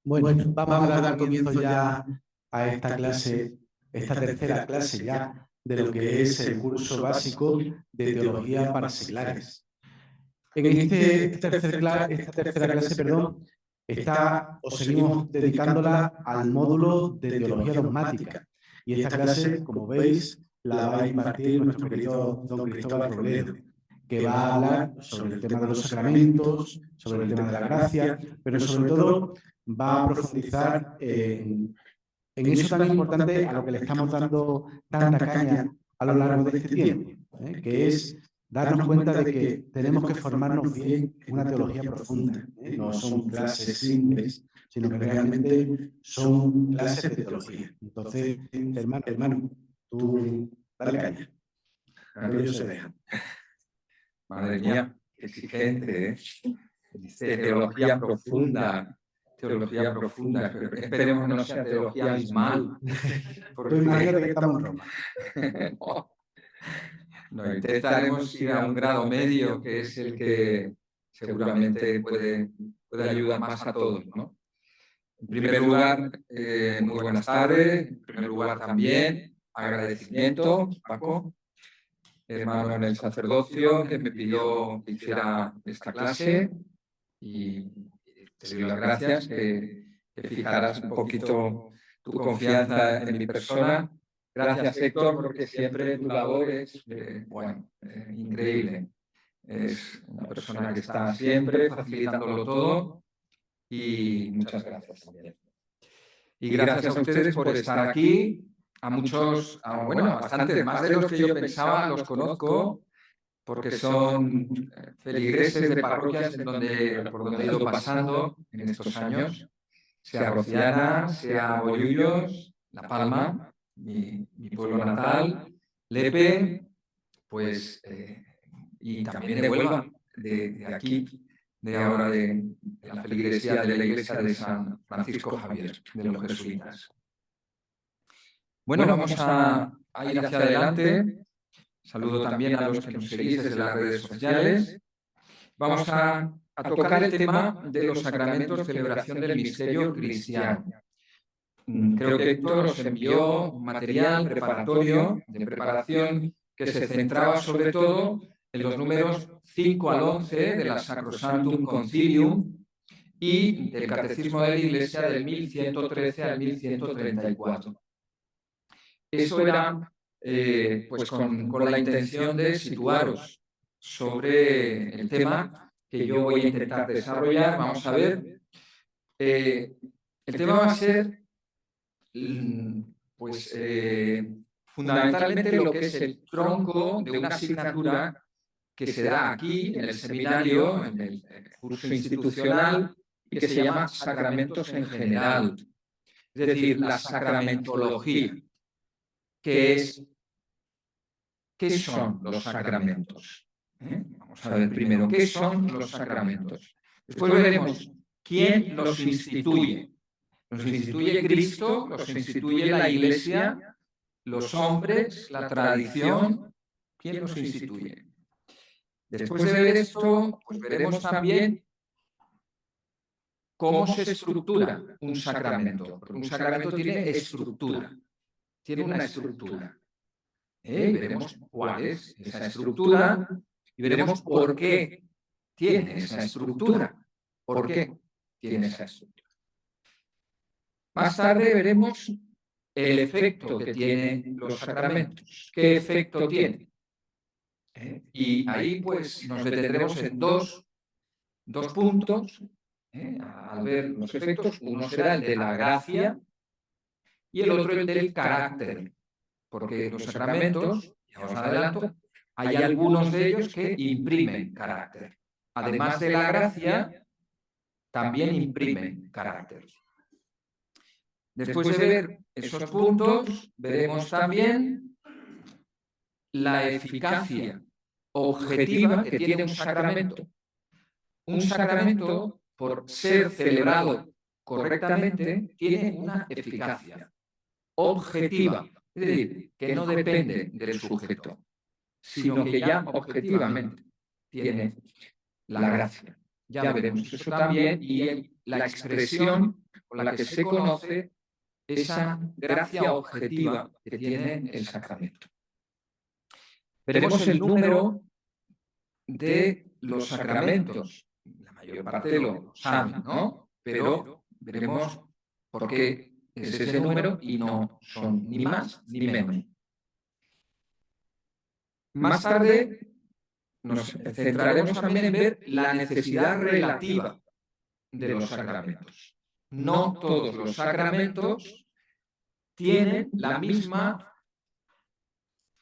Bueno, vamos a dar comienzo ya a esta clase, esta tercera clase ya de lo que es el curso básico de teología para seglares. En esta tercera clase, seguimos dedicándola al módulo de teología dogmática. Y esta clase, como veis, la va a impartir nuestro querido don Cristóbal Robledo, que va a hablar sobre el tema de los sacramentos, sobre el tema de la gracia, pero sobre todo va a profundizar en eso tan importante a lo que le estamos dando tanta caña a lo largo de este tiempo, que es darnos cuenta de que tenemos que formarnos bien en una teología profunda. No son clases simples, sino que realmente son clases de teología. Entonces, hermano, tú dale caña. Aquello se deja. Madre mía, qué exigente, ¿eh? Dice teología profunda. Teología profunda. Esperemos que no sea teología abismal. Tú imagínate que estamos en Roma. No, intentaremos ir a un grado medio, que es el que seguramente puede ayudar más a todos, ¿no? En primer lugar, muy buenas tardes. En primer lugar también, agradecimiento, Paco, hermano en el sacerdocio, que me pidió que hiciera esta clase, y te doy las gracias, que fijaras un poquito tu confianza en mi persona. Gracias, Héctor, porque siempre tu labor es, increíble. Es una persona que está siempre facilitándolo todo, y muchas gracias también. Y gracias a ustedes por estar aquí. A muchos, a bastantes, más de los que yo pensaba, los conozco, porque son feligreses de parroquias por donde he ido pasando en estos años, sea Rociana, sea Bollullos, La Palma, mi pueblo natal, Lepe, pues, y también de Huelva, de aquí, de ahora de la feligresía de la iglesia de San Francisco Javier, de los jesuitas. Bueno, vamos a ir hacia adelante. Saludo también a los que nos seguís desde las redes sociales. Vamos a tocar el tema de los sacramentos, celebración del misterio cristiano. Creo que Héctor nos envió un material preparatorio, de preparación, que se centraba sobre todo en los números 5 al 11 de la Sacrosanctum Concilium y del Catecismo de la Iglesia del 1113 al 1134. Eso era pues con la intención de situaros sobre el tema que yo voy a intentar desarrollar. Vamos a ver. El tema va a ser fundamentalmente lo que es el tronco de una asignatura que se da aquí en el seminario, en el curso institucional, y que se llama Sacramentos en General. Es decir, la sacramentología. ¿Qué son los sacramentos? Vamos a ver primero, ¿qué son los sacramentos? Después veremos quién los instituye. Los instituye Cristo, los instituye la Iglesia, los hombres, la tradición. ¿Quién los instituye? Después de ver esto, pues veremos también cómo se estructura un sacramento. Porque un sacramento tiene estructura, tiene una estructura. Veremos cuál es esa estructura y veremos por qué tiene esa estructura. ¿Por qué tiene esa estructura? Más tarde veremos el efecto que tienen los sacramentos. ¿Qué efecto tiene? Y ahí pues nos detendremos en dos puntos. Al ver los efectos, uno será el de la gracia y el otro el del carácter. Porque los sacramentos, ya os adelanto, hay algunos de ellos que imprimen carácter. Además de la gracia, también imprimen carácter. Después de ver esos puntos, veremos también la eficacia objetiva que tiene un sacramento. Un sacramento, por ser celebrado correctamente, tiene una eficacia objetiva. Es decir, que no depende del sujeto, sino que ya objetivamente tiene la gracia. Ya veremos eso también, y la expresión con la que se conoce esa gracia objetiva que tiene el sacramento. Veremos el número de los sacramentos. La mayor parte lo saben, ¿no? Pero veremos por qué es ese número y no son ni más ni menos. Más tarde nos centraremos también en ver la necesidad relativa de los sacramentos. No todos los sacramentos tienen la misma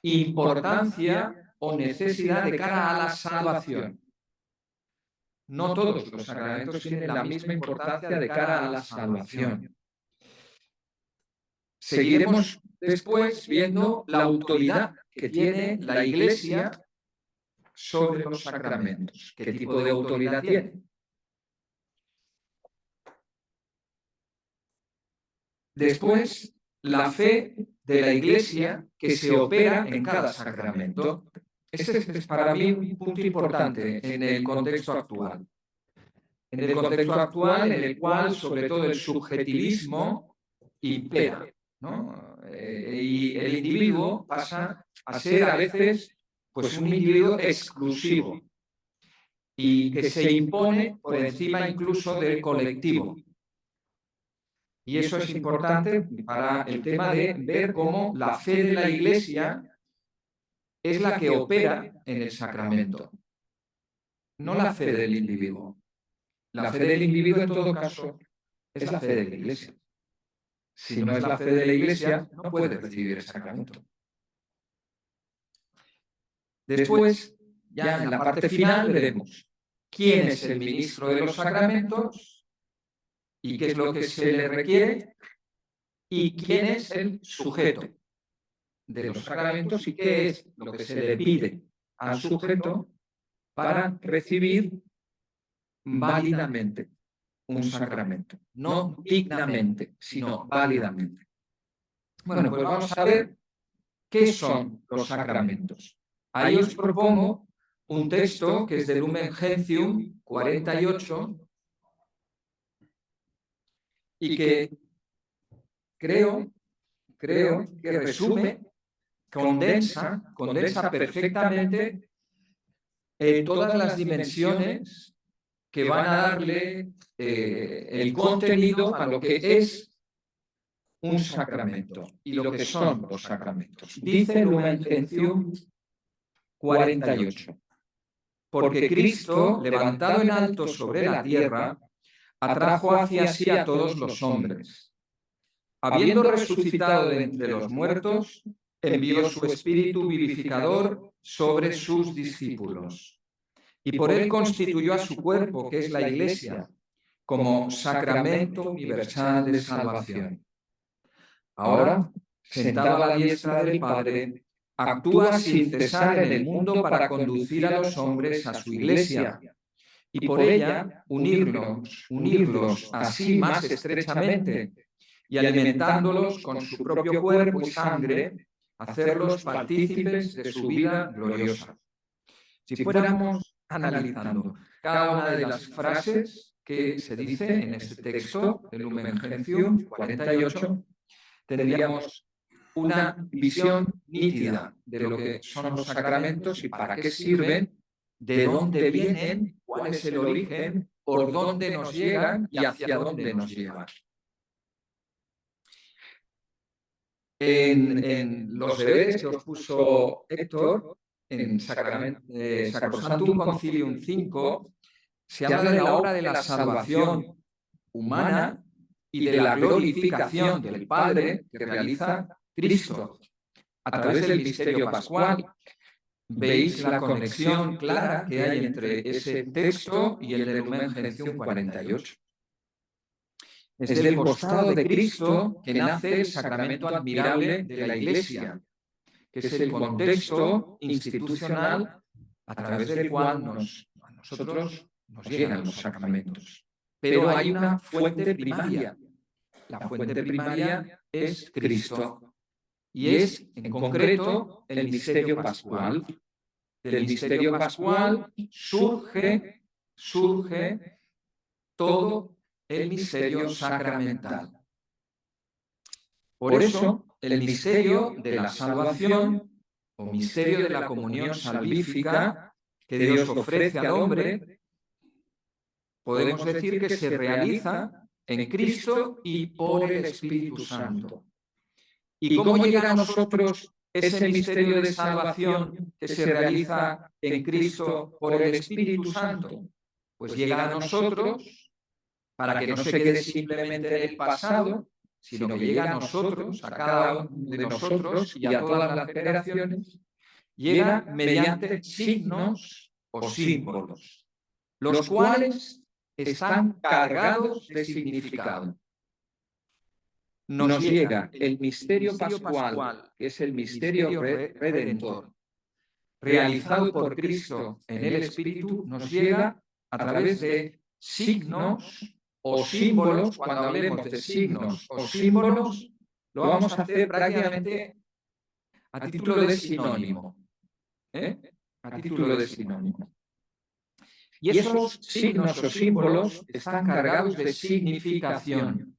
importancia o necesidad de cara a la salvación. No todos los sacramentos tienen la misma importancia de cara a la salvación. Seguiremos después viendo la autoridad que tiene la Iglesia sobre los sacramentos. ¿Qué tipo de autoridad tiene? Después, la fe de la Iglesia que se opera en cada sacramento. Este es para mí un punto importante en el contexto actual. En el contexto actual en el cual, sobre todo, el subjetivismo impera, ¿no? Y el individuo pasa a ser a veces pues, un individuo exclusivo y que se impone por encima incluso del colectivo. Y eso es importante para el tema de ver cómo la fe de la Iglesia es la que opera en el sacramento, no la fe del individuo. La fe del individuo, en todo caso, es la fe de la Iglesia. Si no es la fe de la Iglesia, no puede recibir el sacramento. Después, ya en la parte final, veremos quién es el ministro de los sacramentos y qué es lo que se le requiere y quién es el sujeto de los sacramentos y qué es lo que se le pide al sujeto para recibir válidamente un sacramento. No dignamente, sino válidamente. Bueno, pues vamos a ver qué son los sacramentos. Ahí os propongo un texto que es de Lumen Gentium 48 y que creo que resume, condensa perfectamente todas las dimensiones que van a darle el contenido a lo que es un sacramento y lo que son los sacramentos. Dice Lumen Gentium 48. Porque Cristo, levantado en alto sobre la tierra, atrajo hacia sí a todos los hombres. Habiendo resucitado de entre los muertos, envió su espíritu vivificador sobre sus discípulos. Y por él constituyó a su cuerpo, que es la Iglesia, como sacramento universal de salvación. Ahora, sentado a la diestra del Padre, actúa sin cesar en el mundo para conducir a los hombres a su Iglesia y por ella unirlos así más estrechamente y alimentándolos con su propio cuerpo y sangre, hacerlos partícipes de su vida gloriosa. Si fuéramos analizando cada una de las frases que se dice en este texto de Lumen Gentium 48, tendríamos una visión nítida de lo que son los sacramentos y para qué sirven, de dónde vienen, cuál es el origen, por dónde nos llegan y hacia dónde nos llevan. En los deberes que os puso Héctor, en Sacrosanctum Concilium 5, se habla de la obra de la salvación humana y de la glorificación del Padre que realiza Cristo a través del misterio pascual. Veis la conexión clara que hay entre ese texto y el de Lumen Gentium 48. Es del costado de Cristo que nace el sacramento admirable de la Iglesia, que es el contexto institucional a través del cual a nosotros nos llegan los sacramentos. Pero hay una fuente primaria. La fuente primaria es Cristo. Y es, en concreto, el misterio pascual. Del misterio pascual surge todo el misterio sacramental. Por eso, el misterio de la salvación o misterio de la comunión salvífica que Dios ofrece al hombre, podemos decir que se realiza en Cristo y por el Espíritu Santo. ¿Y cómo llega a nosotros ese misterio de salvación que se realiza en Cristo por el Espíritu Santo? Pues llega a nosotros para que no se quede simplemente en el pasado, sino que llega a nosotros, a cada uno de nosotros y a todas las generaciones, llega mediante signos o símbolos, los cuales están cargados de significado. Nos llega el misterio pascual, que es el misterio redentor, realizado por Cristo en el Espíritu, nos llega a través de signos o símbolos. Cuando hablemos de signos o símbolos, lo vamos a hacer prácticamente a título de sinónimo. A título de sinónimo. Y esos signos o símbolos están cargados de significación.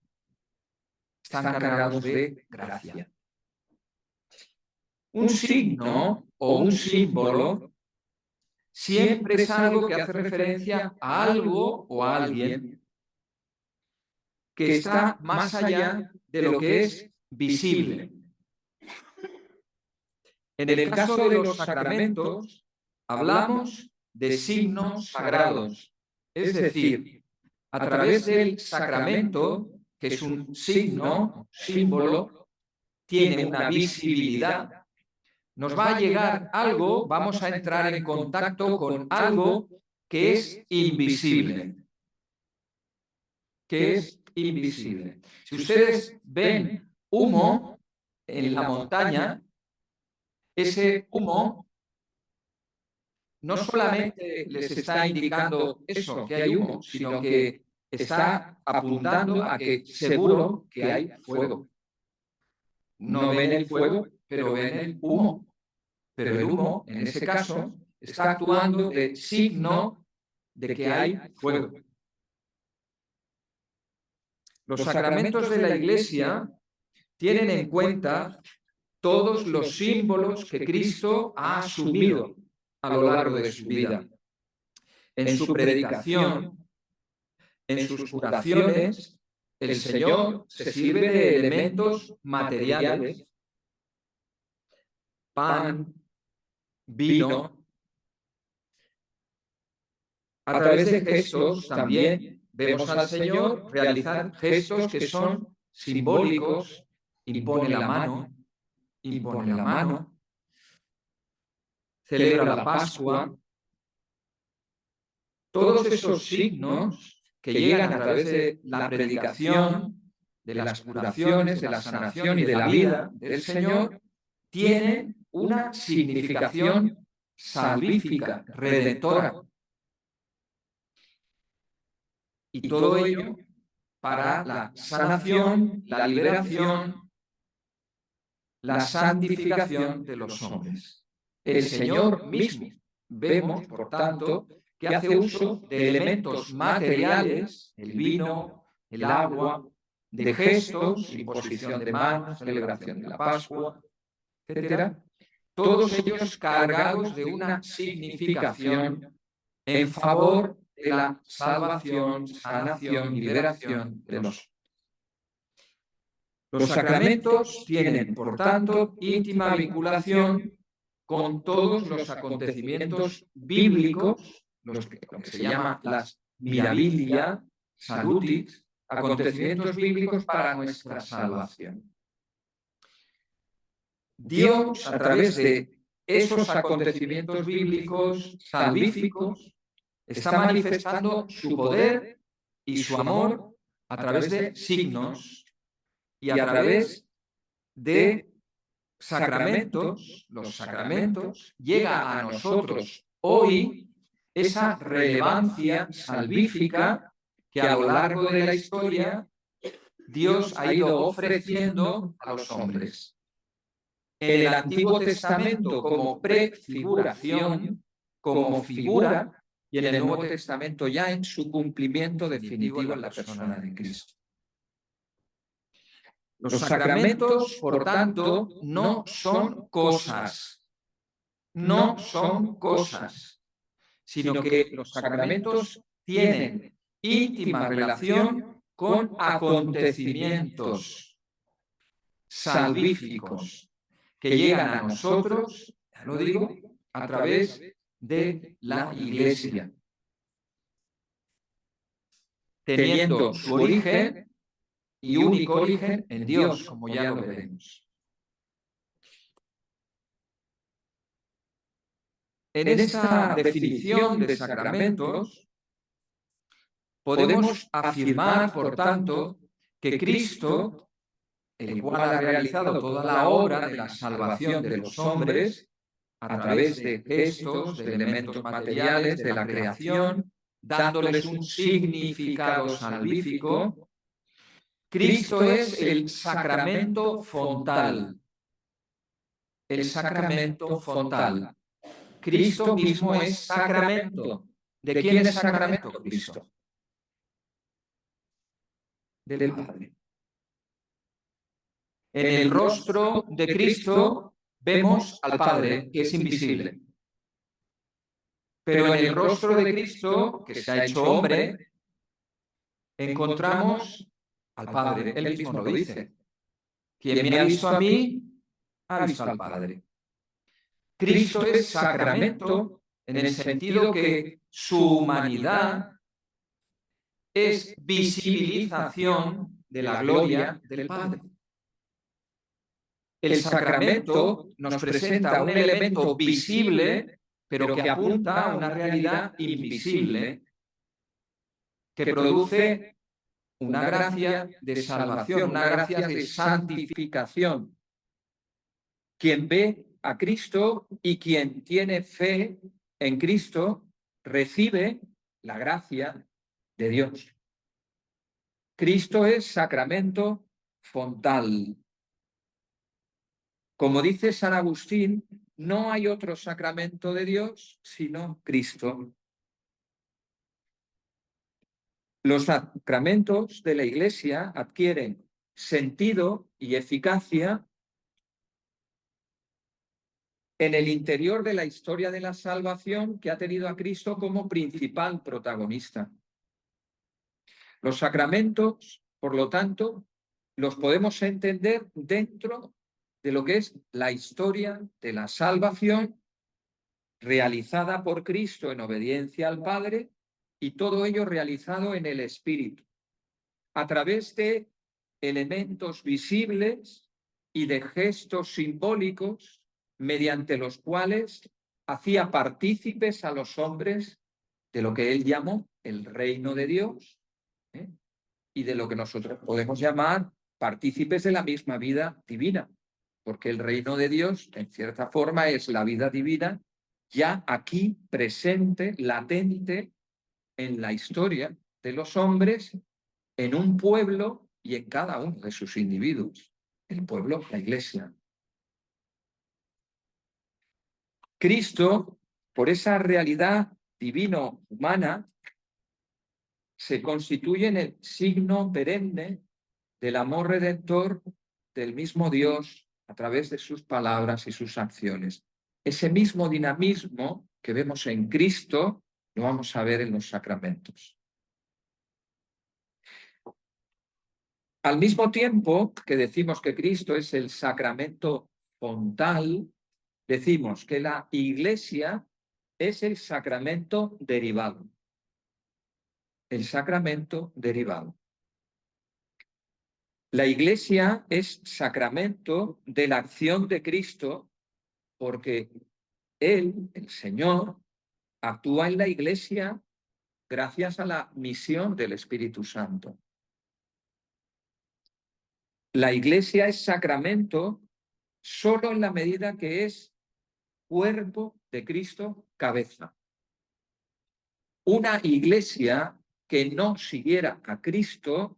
Están cargados de gracia. Un signo o un símbolo siempre es algo que hace referencia a algo o a alguien que está más allá de lo que es visible. En el caso de los sacramentos, hablamos de signos sagrados, es decir, a través del sacramento, que es un signo, símbolo, tiene una visibilidad, nos va a llegar algo, vamos a entrar en contacto con algo que es invisible. Que es invisible. Si ustedes ven humo en la montaña, ese humo no solamente les está indicando eso, que hay humo, sino que está apuntando a que seguro que hay fuego. No ven el fuego, pero ven el humo. Pero el humo, en ese caso, está actuando de signo de que hay fuego. Los sacramentos de la Iglesia tienen en cuenta todos los símbolos que Cristo ha asumido a lo largo de su vida. En su predicación, en sus curaciones, el Señor se sirve de elementos materiales, pan, vino. A través de gestos también vemos al Señor realizar gestos que son simbólicos, impone la mano, celebra la Pascua. Todos esos signos que llegan a través de la predicación, de las curaciones, de la sanación y de la vida del Señor, tienen una significación salvífica, redentora. Y todo ello para la sanación, la liberación, la santificación de los hombres. El Señor mismo, vemos, por tanto, que hace uso de elementos materiales, el vino, el agua, de gestos, imposición de manos, celebración de la Pascua, etc. Todos ellos cargados de una significación en favor de la salvación, sanación y liberación de los hombres. Los sacramentos tienen, por tanto, íntima vinculación con todos los acontecimientos bíblicos, lo que se llama las mirabilia salutis, acontecimientos bíblicos para nuestra salvación. Dios, a través de esos acontecimientos bíblicos salvíficos, está manifestando su poder y su amor a través de signos y a través de sacramentos. Los sacramentos, llega a nosotros hoy esa relevancia salvífica que a lo largo de la historia Dios ha ido ofreciendo a los hombres. En el Antiguo Testamento, como prefiguración, como figura, y en el Nuevo Testamento ya en su cumplimiento definitivo en la persona de Cristo. Los sacramentos, por tanto, no son cosas, sino que los sacramentos tienen íntima relación con acontecimientos salvíficos que llegan a nosotros, ya lo digo, a través de la Iglesia, teniendo su origen y único origen en Dios, como ya lo veremos. En esta definición de sacramentos, podemos afirmar, por tanto, que Cristo, el cual ha realizado toda la obra de la salvación de los hombres a través de gestos, de elementos materiales, de la creación, dándoles un significado salvífico, Cristo es el sacramento fontal. El sacramento fontal. Cristo mismo es sacramento. ¿De quién es sacramento? Cristo. Del Padre. En el rostro de Cristo vemos al Padre, que es invisible. Pero en el rostro de Cristo, que se ha hecho hombre, encontramos al Padre. Él mismo lo dice. Quien me ha visto a mí, ha visto al Padre. Cristo es sacramento en el sentido que su humanidad es visibilización de la gloria del Padre. El sacramento nos presenta un elemento visible, pero que apunta a una realidad invisible, que produce una gracia de salvación, una gracia de santificación. Quien ve a Cristo y quien tiene fe en Cristo recibe la gracia de Dios. Cristo es sacramento fontal. Como dice San Agustín, no hay otro sacramento de Dios sino Cristo. Los sacramentos de la Iglesia adquieren sentido y eficacia en el interior de la historia de la salvación que ha tenido a Cristo como principal protagonista. Los sacramentos, por lo tanto, los podemos entender dentro de lo que es la historia de la salvación realizada por Cristo en obediencia al Padre y todo ello realizado en el Espíritu, a través de elementos visibles y de gestos simbólicos mediante los cuales hacía partícipes a los hombres de lo que él llamó el reino de Dios, y de lo que nosotros podemos llamar partícipes de la misma vida divina, porque el reino de Dios, en cierta forma, es la vida divina ya aquí presente, latente en la historia de los hombres, en un pueblo y en cada uno de sus individuos. El pueblo, la Iglesia. Cristo, por esa realidad divino-humana, se constituye en el signo perenne del amor redentor del mismo Dios a través de sus palabras y sus acciones. Ese mismo dinamismo que vemos en Cristo lo vamos a ver en los sacramentos. Al mismo tiempo que decimos que Cristo es el sacramento fontal, decimos que la Iglesia es el sacramento derivado. El sacramento derivado. La Iglesia es sacramento de la acción de Cristo porque Él, el Señor, actúa en la Iglesia gracias a la misión del Espíritu Santo. La Iglesia es sacramento solo en la medida que es cuerpo de Cristo, cabeza. Una Iglesia que no siguiera a Cristo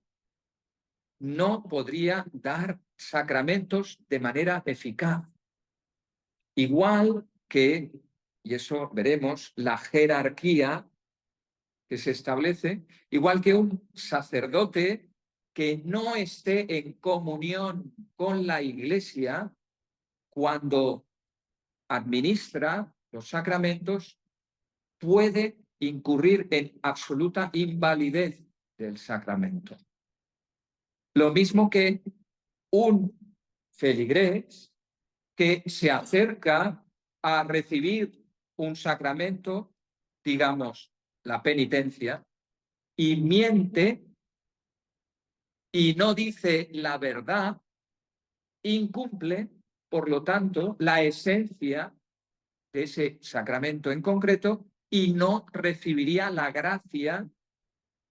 no podría dar sacramentos de manera eficaz. Igual que, y eso veremos, la jerarquía que se establece, igual que un sacerdote que no esté en comunión con la Iglesia cuando administra los sacramentos, puede incurrir en absoluta invalidez del sacramento. Lo mismo que un feligrés que se acerca a recibir un sacramento, digamos, la penitencia, y miente y no dice la verdad, incumple, por lo tanto, la esencia de ese sacramento en concreto y no recibiría la gracia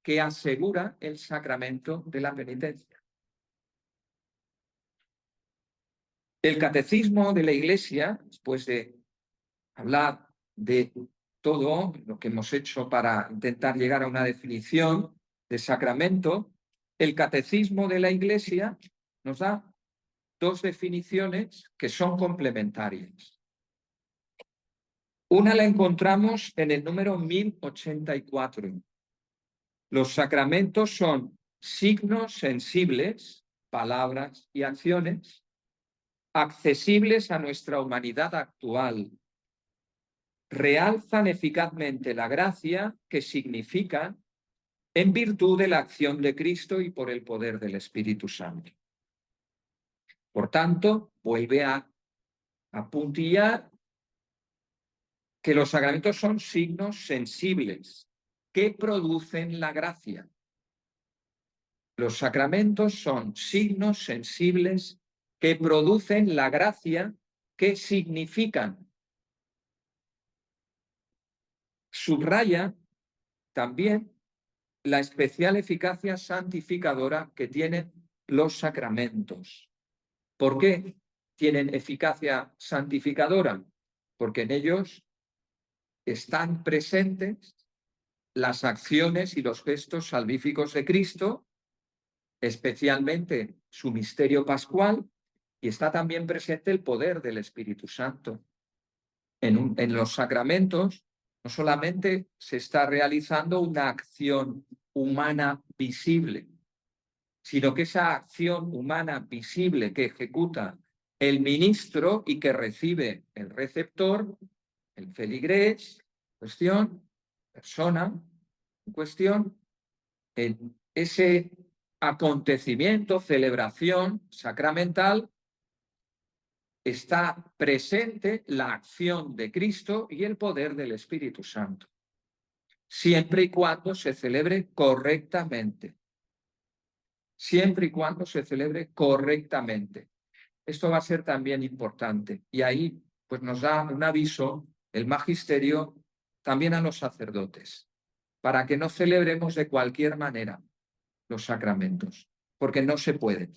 que asegura el sacramento de la penitencia. El catecismo de la Iglesia, después de hablar de todo lo que hemos hecho para intentar llegar a una definición de sacramento, el catecismo de la Iglesia nos da dos definiciones que son complementarias. Una la encontramos en el número 1084. Los sacramentos son signos sensibles, palabras y acciones, accesibles a nuestra humanidad actual. Realzan eficazmente la gracia que significan en virtud de la acción de Cristo y por el poder del Espíritu Santo. Por tanto, vuelve a apuntillar que los sacramentos son signos sensibles que producen la gracia. Los sacramentos son signos sensibles que producen la gracia que significan. Subraya también la especial eficacia santificadora que tienen los sacramentos. ¿Por qué tienen eficacia santificadora? Porque en ellos están presentes las acciones y los gestos salvíficos de Cristo, especialmente su misterio pascual, y está también presente el poder del Espíritu Santo. En los sacramentos no solamente se está realizando una acción humana visible, sino que esa acción humana visible que ejecuta el ministro y que recibe el receptor, el feligrés, cuestión, persona, en cuestión, en ese acontecimiento, celebración sacramental, está presente la acción de Cristo y el poder del Espíritu Santo, siempre y cuando se celebre correctamente. Siempre y cuando se celebre correctamente. Esto va a ser también importante. Y ahí pues nos da un aviso el magisterio también a los sacerdotes, para que no celebremos de cualquier manera los sacramentos, porque no se puede.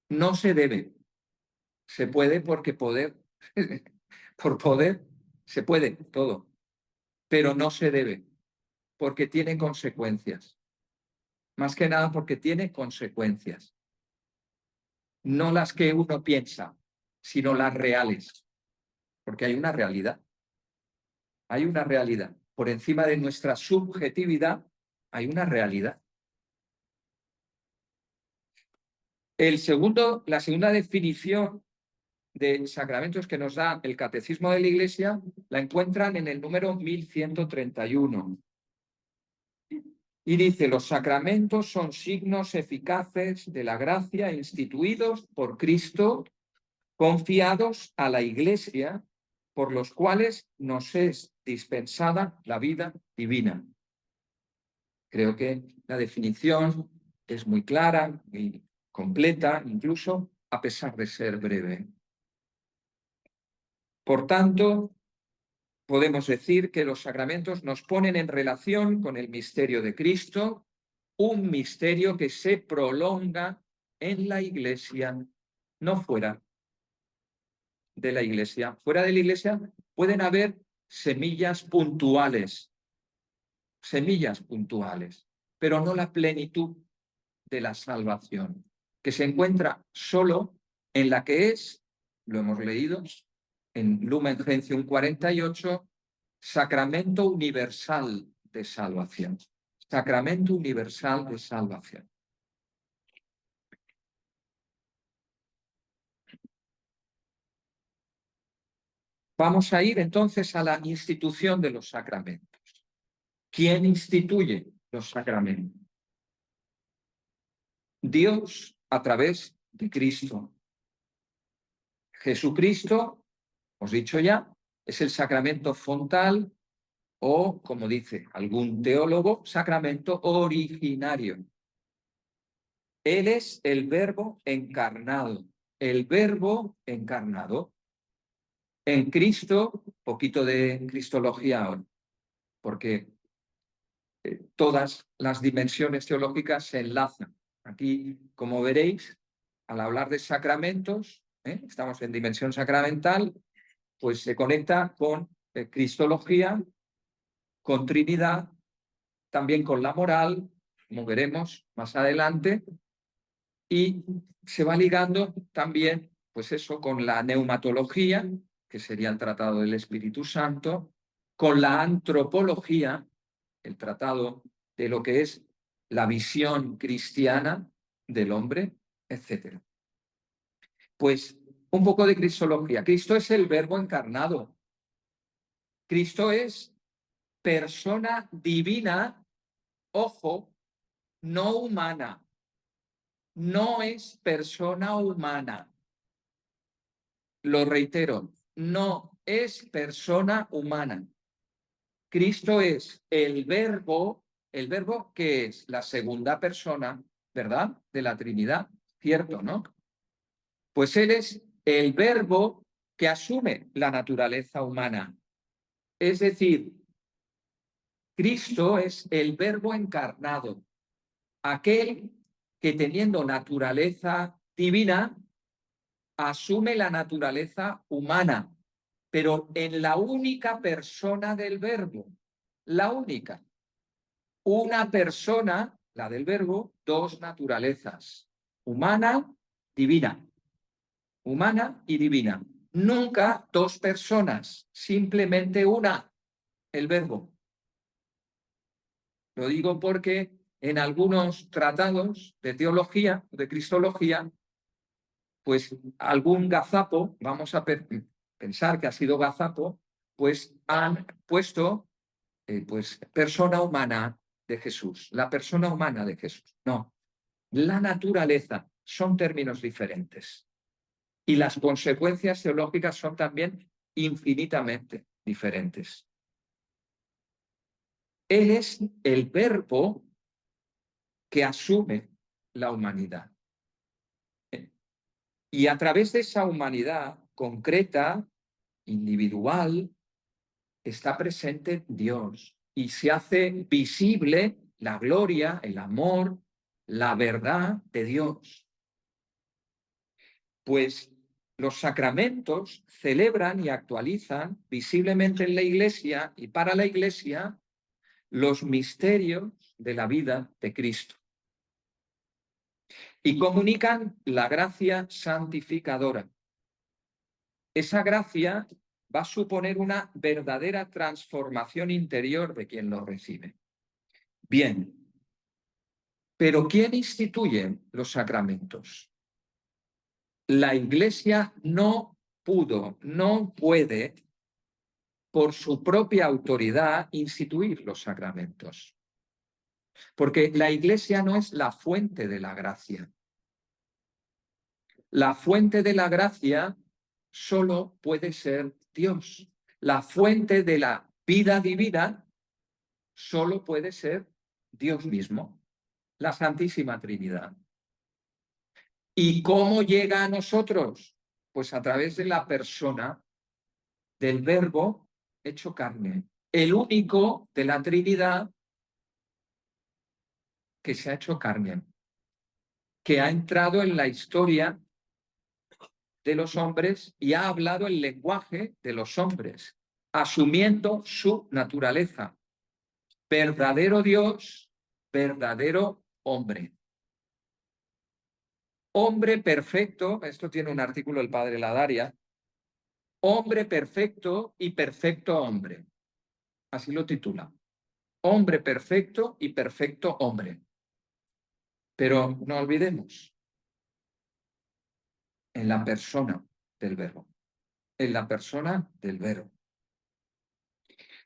No se debe. Se puede porque poder, por poder, se puede todo, pero no se debe, porque tiene consecuencias. Más que nada porque tiene consecuencias. No las que uno piensa, sino las reales, porque hay una realidad. Hay una realidad. Por encima de nuestra subjetividad, hay una realidad. La segunda definición de sacramentos que nos da el Catecismo de la Iglesia la encuentran en el número 1131. Y dice, los sacramentos son signos eficaces de la gracia instituidos por Cristo, confiados a la Iglesia, por los cuales nos es dispensada la vida divina. Creo que la definición es muy clara, muy completa, incluso a pesar de ser breve. Por tanto, podemos decir que los sacramentos nos ponen en relación con el misterio de Cristo, un misterio que se prolonga en la Iglesia, no fuera de la Iglesia. Fuera de la Iglesia pueden haber semillas puntuales, pero no la plenitud de la salvación, que se encuentra solo en la que es, lo hemos leído, en Lumen Gentium 48, sacramento universal de salvación. Sacramento universal de salvación. Vamos a ir entonces a la institución de los sacramentos. ¿Quién instituye los sacramentos? Dios a través de Cristo. Jesucristo, os he dicho ya, es el sacramento fontal o, como dice algún teólogo, sacramento originario. Él es el Verbo encarnado. El Verbo encarnado. En Cristo, poquito de cristología ahora, porque todas las dimensiones teológicas se enlazan. Aquí, como veréis, al hablar de sacramentos, estamos en dimensión sacramental, pues se conecta con cristología, con Trinidad, también con la moral, como veremos más adelante, y se va ligando también, pues eso, con la neumatología, que sería el tratado del Espíritu Santo, con la antropología, el tratado de lo que es la visión cristiana del hombre, etc. Pues un poco de cristología. Cristo es el Verbo encarnado. Cristo es persona divina, ojo, no humana. No es persona humana. Lo reitero, no es persona humana. Cristo es el verbo que es la segunda persona, ¿verdad? De la Trinidad, ¿cierto, no? Pues Él es el verbo que asume la naturaleza humana. Es decir, Cristo es el verbo encarnado, aquel que teniendo naturaleza divina, asume la naturaleza humana, pero en la única persona del verbo, la única. Una persona, la del verbo, dos naturalezas, humana, divina. Humana y divina. Nunca dos personas, simplemente una, el verbo. Lo digo porque en algunos tratados de teología, de cristología, pues algún gazapo, vamos a pensar que ha sido gazapo, pues han puesto pues persona humana de Jesús, la persona humana de Jesús. No, la naturaleza son términos diferentes y las consecuencias teológicas son también infinitamente diferentes. Él es el verbo que asume la humanidad. Y a través de esa humanidad concreta, individual, está presente Dios y se hace visible la gloria, el amor, la verdad de Dios. Pues los sacramentos celebran y actualizan visiblemente en la Iglesia y para la Iglesia los misterios de la vida de Cristo. Y comunican la gracia santificadora. Esa gracia va a suponer una verdadera transformación interior de quien lo recibe. Bien, pero ¿quién instituye los sacramentos? La Iglesia no pudo, no puede, por su propia autoridad, instituir los sacramentos. Porque la Iglesia no es la fuente de la gracia. La fuente de la gracia solo puede ser Dios. La fuente de la vida divina solo puede ser Dios mismo, la Santísima Trinidad. ¿Y cómo llega a nosotros? Pues a través de la persona del Verbo hecho carne, el único de la Trinidad que se ha hecho carne, que ha entrado en la historia de los hombres y ha hablado el lenguaje de los hombres, asumiendo su naturaleza. Verdadero Dios, verdadero hombre. Hombre perfecto, esto tiene un artículo del padre Ladaria, hombre perfecto y perfecto hombre. así lo titula. Hombre perfecto y perfecto hombre. Pero no olvidemos, en la persona del Verbo. En la persona del Verbo.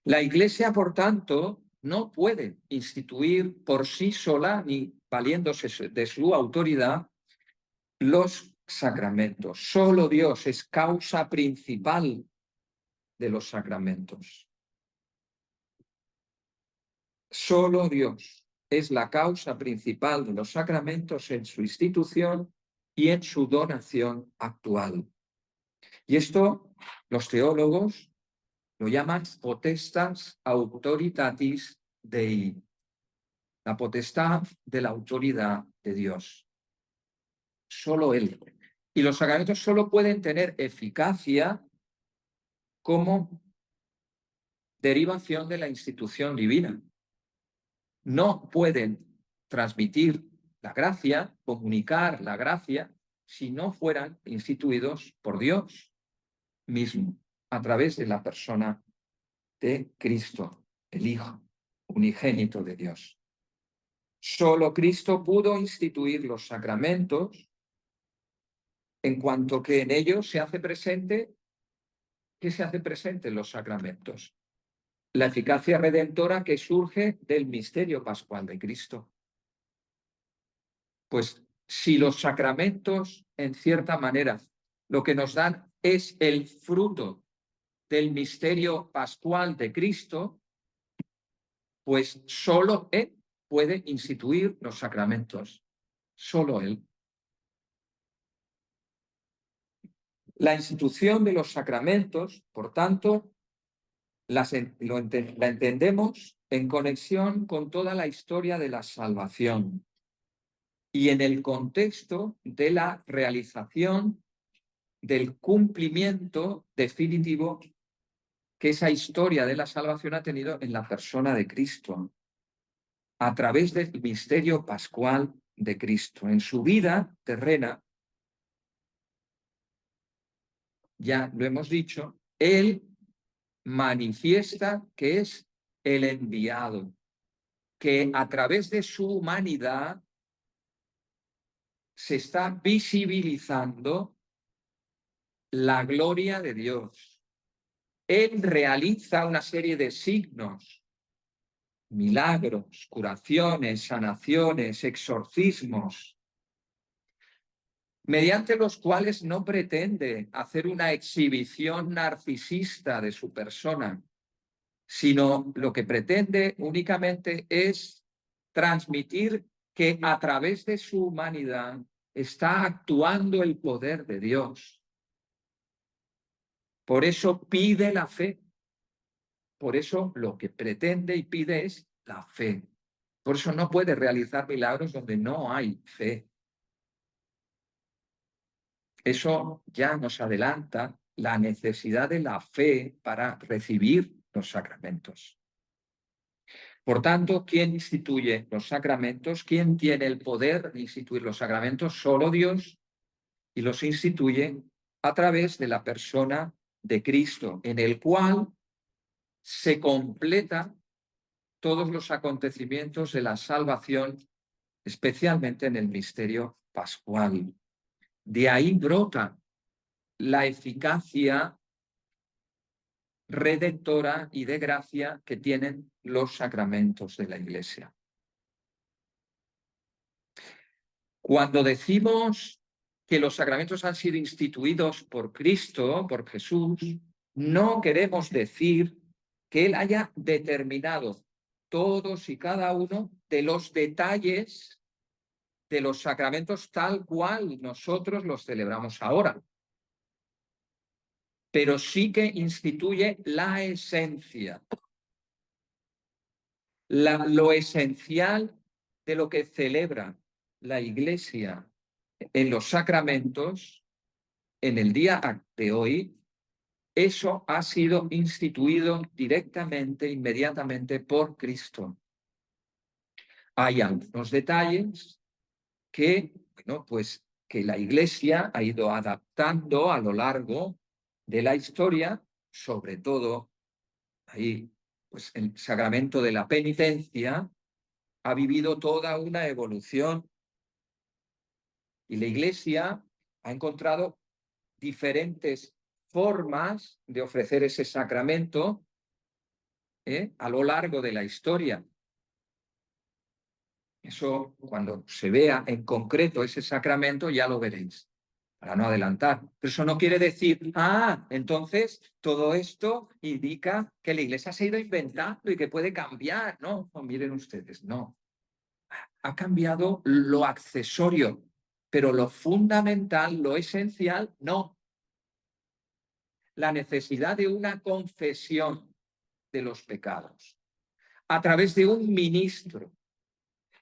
La Iglesia, por tanto, no puede instituir por sí sola, ni valiéndose de su autoridad, los sacramentos. Solo Dios es causa principal de los sacramentos. Solo Dios es la causa principal de los sacramentos en su institución y en su donación actual. Y esto los teólogos lo llaman potestas autoritatis Dei, la potestad de la autoridad de Dios. Solo Él. Y los sacramentos solo pueden tener eficacia como derivación de la institución divina. No pueden transmitir la gracia, comunicar la gracia, si no fueran instituidos por Dios mismo, a través de la persona de Cristo, el Hijo unigénito de Dios. Solo Cristo pudo instituir los sacramentos en cuanto que en ellos se hace presente, ¿qué se hace presente en los sacramentos? La eficacia redentora que surge del misterio pascual de Cristo. Pues si los sacramentos, en cierta manera, lo que nos dan es el fruto del misterio pascual de Cristo, pues solo Él puede instituir los sacramentos. Solo Él. La institución de los sacramentos, por tanto, la entendemos en conexión con toda la historia de la salvación y en el contexto de la realización del cumplimiento definitivo que esa historia de la salvación ha tenido en la persona de Cristo, a través del misterio pascual de Cristo. En su vida terrena, ya lo hemos dicho, Él manifiesta que es el enviado, que a través de su humanidad se está visibilizando la gloria de Dios. Él realiza una serie de signos, milagros, curaciones, sanaciones, exorcismos, mediante los cuales no pretende hacer una exhibición narcisista de su persona, sino lo que pretende únicamente es transmitir que a través de su humanidad está actuando el poder de Dios. Por eso pide la fe. Por eso lo que pretende y pide es la fe. Por eso no puede realizar milagros donde no hay fe. Eso ya nos adelanta la necesidad de la fe para recibir los sacramentos. Por tanto, ¿quién instituye los sacramentos? ¿Quién tiene el poder de instituir los sacramentos? Solo Dios, y los instituye a través de la persona de Cristo, en el cual se completa todos los acontecimientos de la salvación, especialmente en el misterio pascual. De ahí brota la eficacia redentora y de gracia que tienen los sacramentos de la Iglesia. Cuando decimos que los sacramentos han sido instituidos por Cristo, por Jesús, no queremos decir que Él haya determinado todos y cada uno de los detalles de los sacramentos tal cual nosotros los celebramos ahora. Pero sí que instituye la esencia, lo esencial de lo que celebra la Iglesia en los sacramentos, en el día de hoy, eso ha sido instituido directamente, inmediatamente por Cristo. Hay algunos detalles que, bueno, pues que la Iglesia ha ido adaptando a lo largo de la historia, sobre todo ahí pues el sacramento de la penitencia ha vivido toda una evolución y la Iglesia ha encontrado diferentes formas de ofrecer ese sacramento a lo largo de la historia. Eso, cuando se vea en concreto ese sacramento, ya lo veréis, para no adelantar. Pero eso no quiere decir, entonces todo esto indica que la Iglesia se ha ido inventando y que puede cambiar. No, miren ustedes, no. Ha cambiado lo accesorio, pero lo fundamental, lo esencial, no. La necesidad de una confesión de los pecados a través de un ministro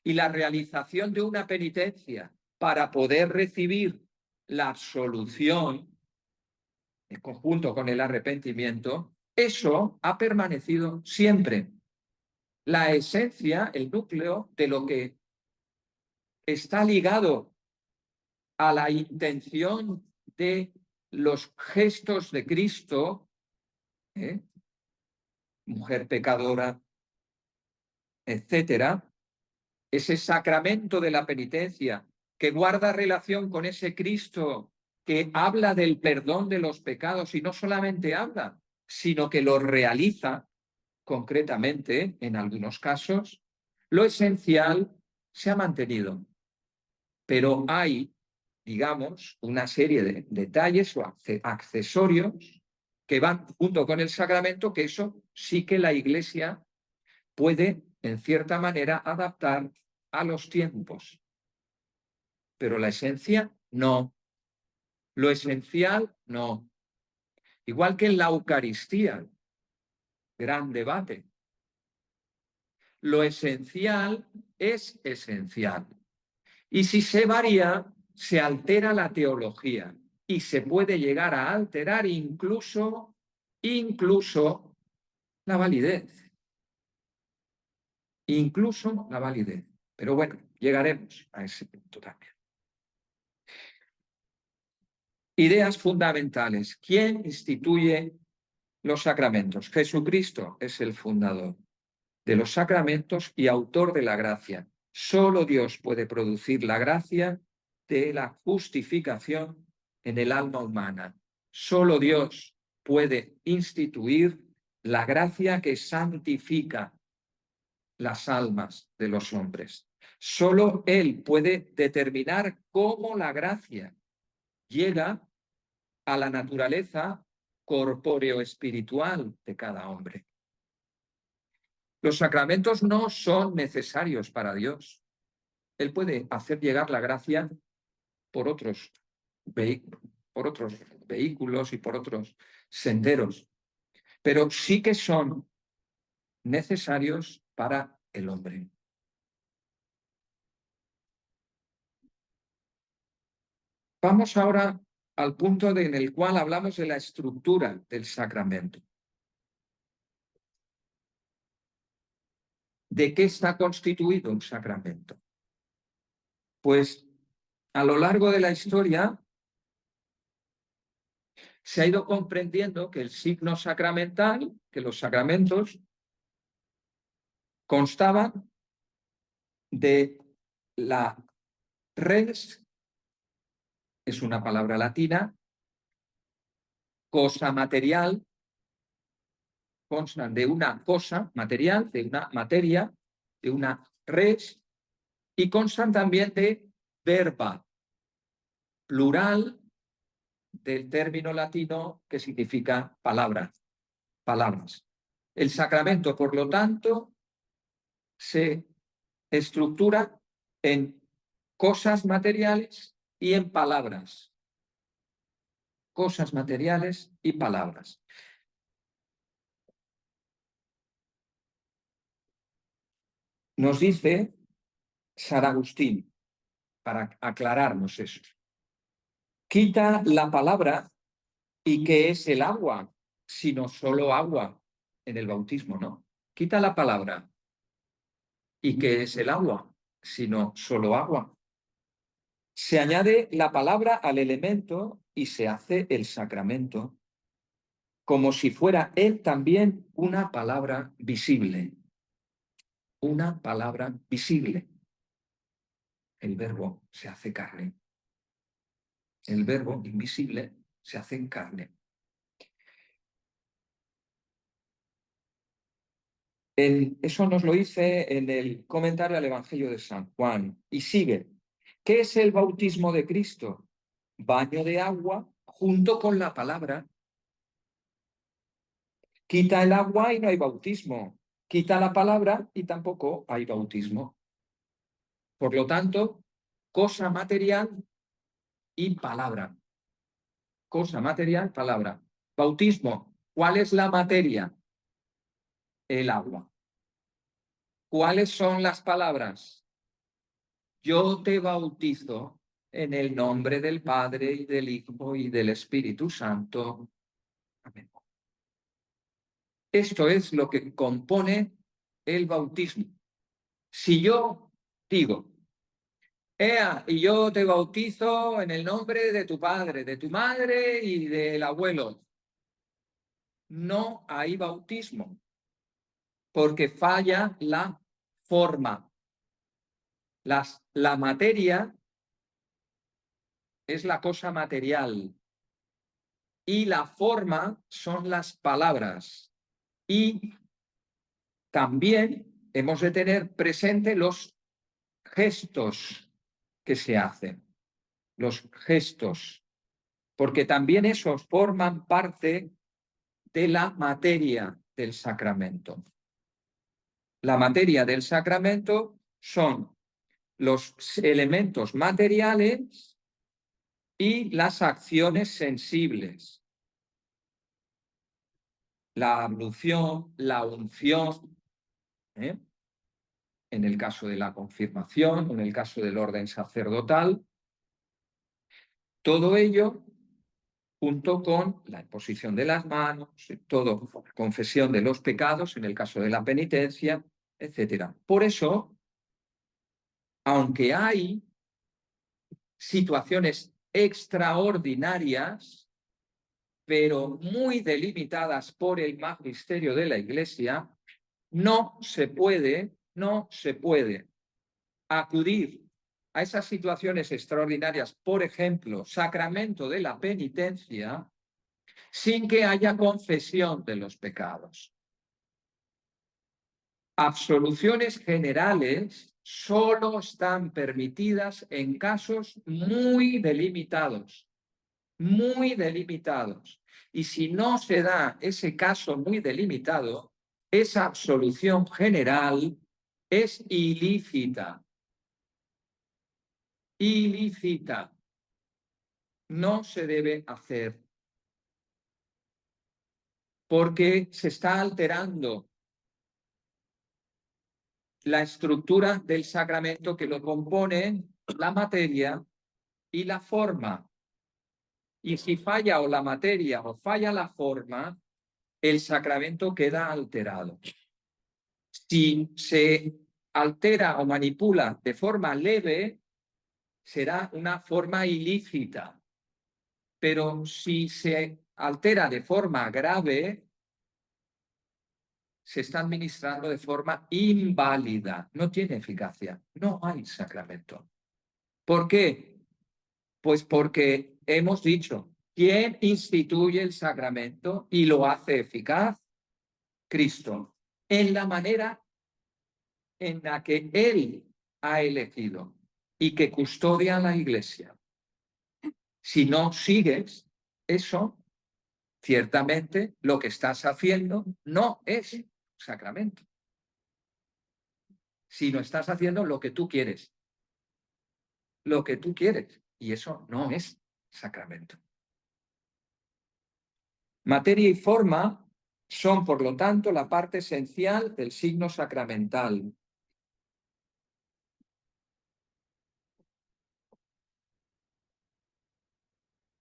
y la realización de una penitencia para poder recibir la absolución en conjunto con el arrepentimiento, eso ha permanecido siempre. La esencia, el núcleo de lo que está ligado a la intención de los gestos de Cristo, mujer pecadora, etcétera, ese sacramento de la penitencia que guarda relación con ese Cristo que habla del perdón de los pecados y no solamente habla, sino que lo realiza concretamente en algunos casos, lo esencial se ha mantenido. Pero hay, digamos, una serie de detalles o accesorios que van junto con el sacramento, que eso sí que la Iglesia puede, en cierta manera, adaptar a los tiempos. Pero la esencia, no. Lo esencial, no. Igual que en la Eucaristía, gran debate. Lo esencial es esencial. Y si se varía, se altera la teología y se puede llegar a alterar incluso la validez. Incluso la validez. Pero bueno, llegaremos a ese punto también. Ideas fundamentales. ¿Quién instituye los sacramentos? Jesucristo es el fundador de los sacramentos y autor de la gracia. Solo Dios puede producir la gracia de la justificación en el alma humana. Solo Dios puede instituir la gracia que santifica las almas de los hombres. Solo Él puede determinar cómo la gracia llega a la naturaleza corpóreo-espiritual de cada hombre. Los sacramentos no son necesarios para Dios. Él puede hacer llegar la gracia por otros vehículos y por otros senderos, pero sí que son necesarios para el hombre. Vamos ahora al punto en el cual hablamos de la estructura del sacramento. ¿De qué está constituido un sacramento? Pues a lo largo de la historia se ha ido comprendiendo que el signo sacramental, que los sacramentos constaban de la res, es una palabra latina, cosa material, constan de una cosa material, de una materia, de una res, y constan también de verba, plural del término latino que significa palabra, palabras. El sacramento, por lo tanto, se estructura en cosas materiales y en palabras. Cosas materiales y palabras. Nos dice San Agustín, para aclararnos eso, quita la palabra y ¿qué es el agua? Sino solo agua en el bautismo, ¿no? Quita la palabra y ¿qué es el agua? Sino solo agua. Se añade la palabra al elemento y se hace el sacramento. como si fuera Él también una palabra visible. Una palabra visible. El Verbo se hace carne. El Verbo invisible se hace en carne. Eso nos lo hice en el comentario al Evangelio de San Juan. Y sigue. ¿Qué es el bautismo de Cristo? Baño de agua junto con la palabra. Quita el agua y no hay bautismo. Quita la palabra y tampoco hay bautismo. Por lo tanto, cosa material y palabra. Cosa material, palabra. Bautismo. ¿Cuál es la materia? El agua. ¿Cuáles son las palabras? Yo te bautizo en el nombre del Padre y del Hijo y del Espíritu Santo. Amén. Esto es lo que compone el bautismo. Si yo digo, Ea, y yo te bautizo en el nombre de tu padre, de tu madre y del abuelo, no hay bautismo, porque falla la forma. La materia es la cosa material y la forma son las palabras. Y también hemos de tener presente los gestos que se hacen, los gestos, porque también esos forman parte de la materia del sacramento. La materia del sacramento son los elementos materiales y las acciones sensibles. La ablución, la unción, en el caso de la confirmación, en el caso del orden sacerdotal, todo ello junto con la imposición de las manos, todo, confesión de los pecados, en el caso de la penitencia, etc. Por eso, aunque hay situaciones extraordinarias, pero muy delimitadas por el magisterio de la Iglesia, no se puede acudir a esas situaciones extraordinarias, por ejemplo, sacramento de la penitencia, sin que haya confesión de los pecados. Absoluciones generales solo están permitidas en casos muy delimitados, muy delimitados. Y si no se da ese caso muy delimitado, esa absolución general es ilícita. Ilícita. No se debe hacer porque se está alterando la estructura del sacramento que lo componen la materia y la forma. Y si falla o la materia o falla la forma, el sacramento queda alterado. Si se altera o manipula de forma leve, será una forma ilícita. Pero si se altera de forma grave, se está administrando de forma inválida. No tiene eficacia. No hay sacramento. ¿Por qué? Pues porque hemos dicho, ¿quién instituye el sacramento y lo hace eficaz? Cristo. En la manera en la que Él ha elegido y que custodia la Iglesia. Si no sigues eso, ciertamente lo que estás haciendo no es sacramento, sino estás haciendo lo que tú quieres. Lo que tú quieres. Y eso no es sacramento. Materia y forma son, por lo tanto, la parte esencial del signo sacramental.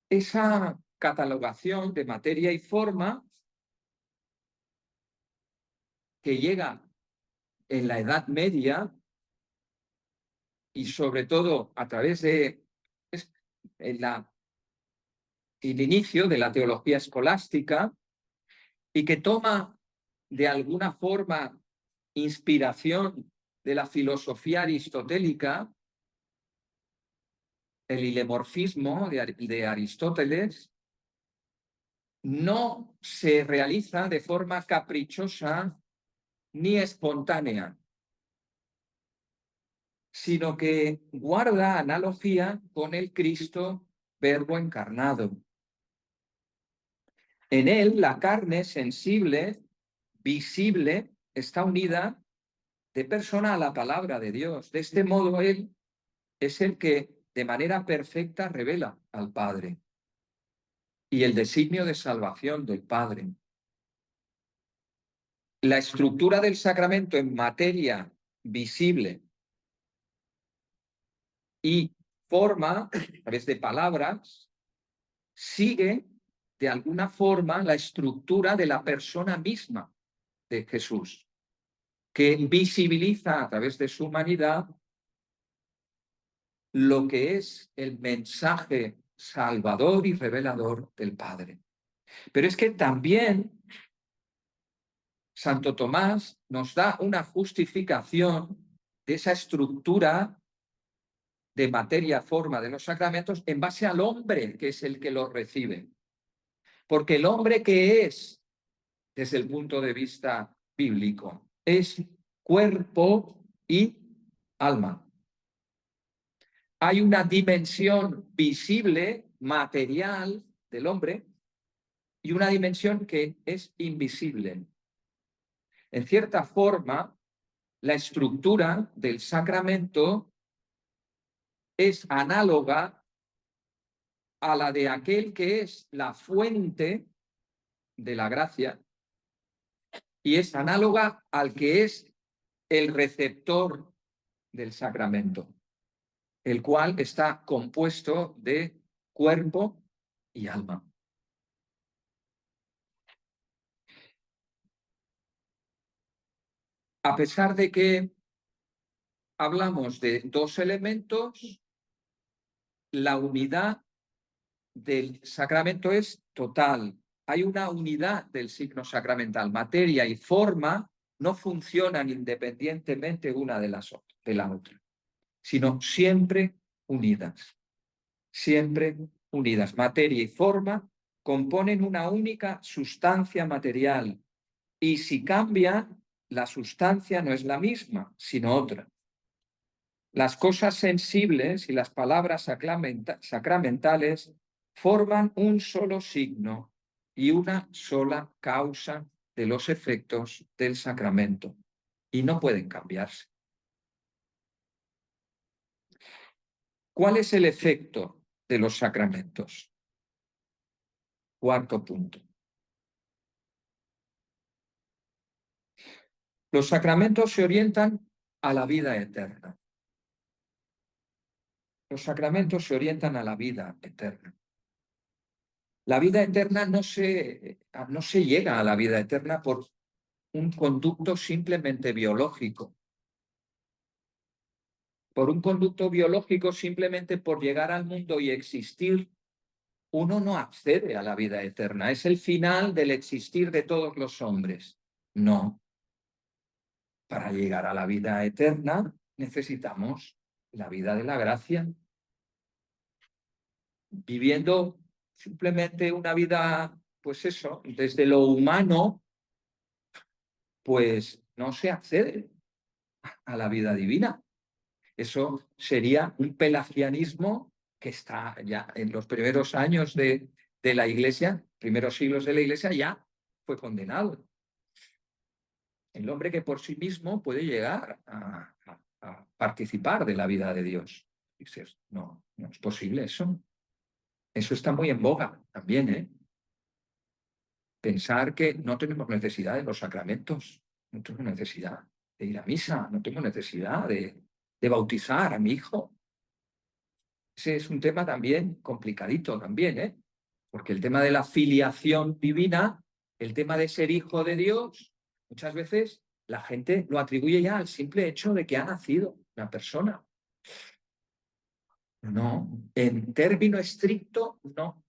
Esa catalogación de materia y forma que llega en la Edad Media y sobre todo a través de el inicio de la teología escolástica, y que toma de alguna forma inspiración de la filosofía aristotélica, el hilemorfismo de Aristóteles, no se realiza de forma caprichosa ni espontánea, sino que guarda analogía con el Cristo Verbo encarnado. En él, la carne sensible, visible, está unida de persona a la palabra de Dios. De este modo, él es el que de manera perfecta revela al Padre y el designio de salvación del Padre. La estructura del sacramento en materia visible y forma, a través de palabras, sigue de alguna forma la estructura de la persona misma de Jesús, que visibiliza a través de su humanidad lo que es el mensaje salvador y revelador del Padre. Pero es que también Santo Tomás nos da una justificación de esa estructura de materia, forma de los sacramentos en base al hombre que es el que los recibe. Porque el hombre que es, desde el punto de vista bíblico, es cuerpo y alma. Hay una dimensión visible, material del hombre y una dimensión que es invisible. En cierta forma, la estructura del sacramento es análoga a la de aquel que es la fuente de la gracia y es análoga al que es el receptor del sacramento, el cual está compuesto de cuerpo y alma. A pesar de que hablamos de dos elementos, la unidad del sacramento es total. Hay una unidad del signo sacramental. Materia y forma no funcionan independientemente una de la otra, sino siempre unidas. Siempre unidas. Materia y forma componen una única sustancia material. Y si cambian, la sustancia no es la misma, sino otra. Las cosas sensibles y las palabras sacramentales forman un solo signo y una sola causa de los efectos del sacramento y no pueden cambiarse. ¿Cuál es el efecto de los sacramentos? Cuarto punto. Los sacramentos se orientan a la vida eterna. Los sacramentos se orientan a la vida eterna. La vida eterna no se llega a la vida eterna por un conducto simplemente biológico. Por un conducto biológico, simplemente por llegar al mundo y existir, uno no accede a la vida eterna. Es el final del existir de todos los hombres. No. Para llegar a la vida eterna necesitamos la vida de la gracia. Viviendo simplemente una vida, pues eso, desde lo humano, pues no se accede a la vida divina. Eso sería un pelagianismo que está ya en los primeros años de la Iglesia, primeros siglos de la Iglesia, ya fue condenado. El hombre que por sí mismo puede llegar a participar de la vida de Dios. Dices, no, no es posible eso. Eso está muy en boga también, ¿eh? Pensar que no tenemos necesidad de los sacramentos, no tengo necesidad de ir a misa, no tengo necesidad de bautizar a mi hijo. Ese es un tema también complicadito también, ¿eh? Porque el tema de la filiación divina, el tema de ser hijo de Dios, muchas veces la gente lo atribuye ya al simple hecho de que ha nacido una persona. No, en término estricto, no.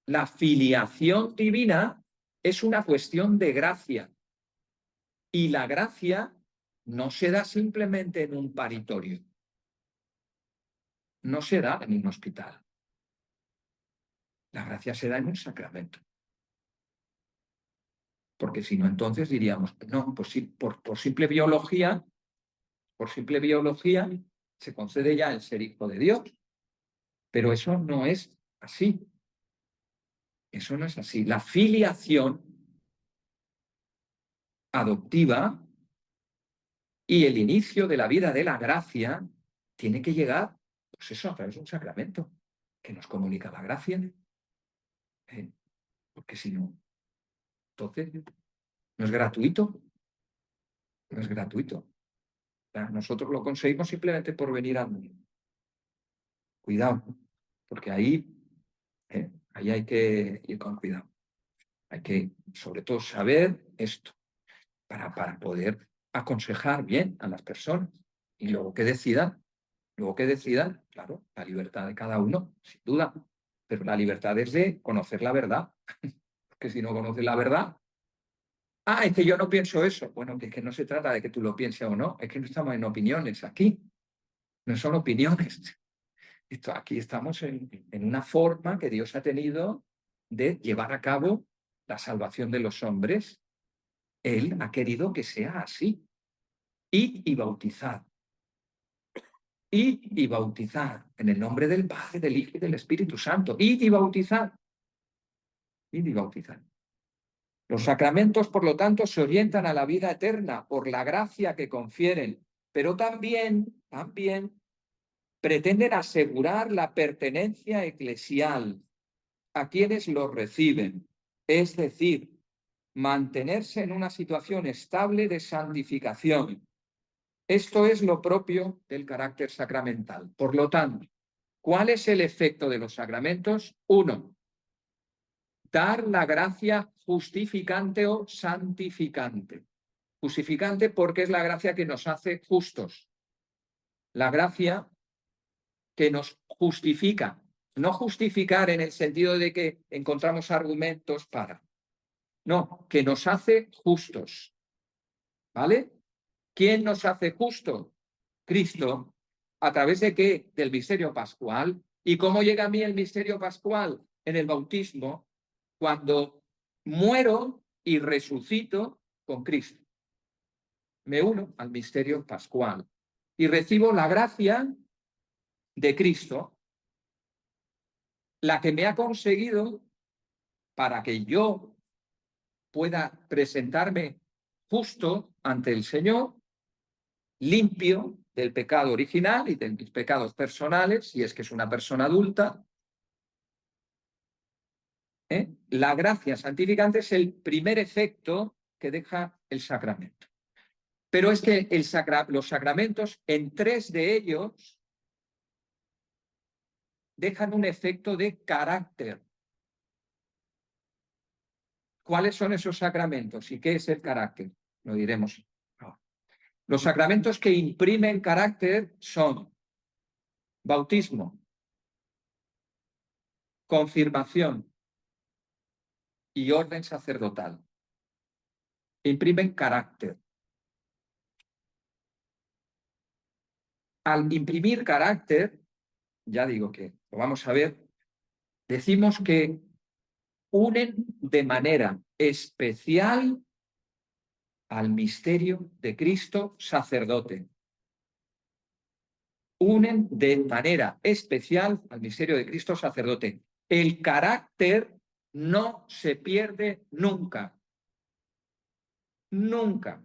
La filiación divina es una cuestión de gracia. Y la gracia no se da simplemente en un paritorio. No se da en un hospital. La gracia se da en un sacramento. Porque si no, entonces diríamos, no, pues sí, por simple biología se concede ya el ser hijo de Dios. Pero eso no es así. Eso no es así. La filiación adoptiva y el inicio de la vida de la gracia tiene que llegar, pues eso, a través de un sacramento que nos comunica la gracia. Porque si no, entonces no es gratuito. No es gratuito. O sea, nosotros lo conseguimos simplemente por venir al mundo. Cuidado, porque ahí hay que ir con cuidado. Hay que, sobre todo, saber esto para poder aconsejar bien a las personas. Y luego que decidan, claro, la libertad de cada uno, sin duda. Pero la libertad es de conocer la verdad. Porque si no conoces la verdad, es que yo no pienso eso. Bueno, es que no se trata de que tú lo pienses o no, es que no estamos en opiniones aquí. No son opiniones. Aquí estamos en una forma que Dios ha tenido de llevar a cabo la salvación de los hombres. Él ha querido que sea así. Id y bautizad. Id y bautizad en el nombre del Padre, del Hijo y del Espíritu Santo. Id y bautizad. Id y bautizad. Los sacramentos, por lo tanto, se orientan a la vida eterna por la gracia que confieren, pero también pretenden asegurar la pertenencia eclesial a quienes los reciben, es decir, mantenerse en una situación estable de santificación. Esto es lo propio del carácter sacramental. Por lo tanto, ¿cuál es el efecto de los sacramentos? 1. Dar la gracia justificante o santificante. Justificante porque es la gracia que nos hace justos. La gracia que nos justifica. No justificar en el sentido de que encontramos argumentos para. No, que nos hace justos. ¿Vale? ¿Quién nos hace justos? Cristo. ¿A través de qué? Del misterio pascual. ¿Y cómo llega a mí el misterio pascual? En el bautismo, cuando muero y resucito con Cristo. Me uno al misterio pascual y recibo la gracia de Cristo, la que me ha conseguido para que yo pueda presentarme justo ante el Señor, limpio del pecado original y de mis pecados personales, si es que es una persona adulta. La gracia santificante es el primer efecto que deja el sacramento. Pero es que los sacramentos, en 3 de ellos, dejan un efecto de carácter. ¿Cuáles son esos sacramentos y qué es el carácter? Lo diremos ahora. Los sacramentos que imprimen carácter son bautismo, confirmación y orden sacerdotal. Imprimen carácter. Al imprimir carácter, ya digo que lo vamos a ver, decimos que unen de manera especial al misterio de Cristo sacerdote. Unen de manera especial al misterio de Cristo sacerdote. El carácter no se pierde nunca. Nunca.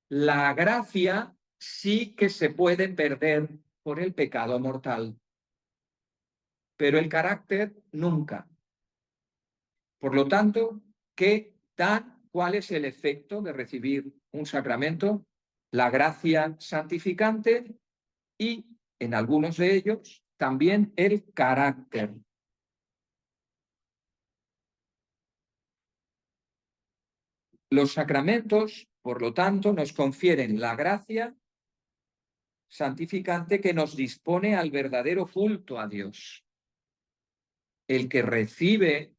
La gracia sí que se puede perder por el pecado mortal, pero el carácter nunca. Por lo tanto, ¿cuál es el efecto de recibir un sacramento? La gracia santificante y, en algunos de ellos, también el carácter. Los sacramentos, por lo tanto, nos confieren la gracia santificante que nos dispone al verdadero culto a Dios. El que recibe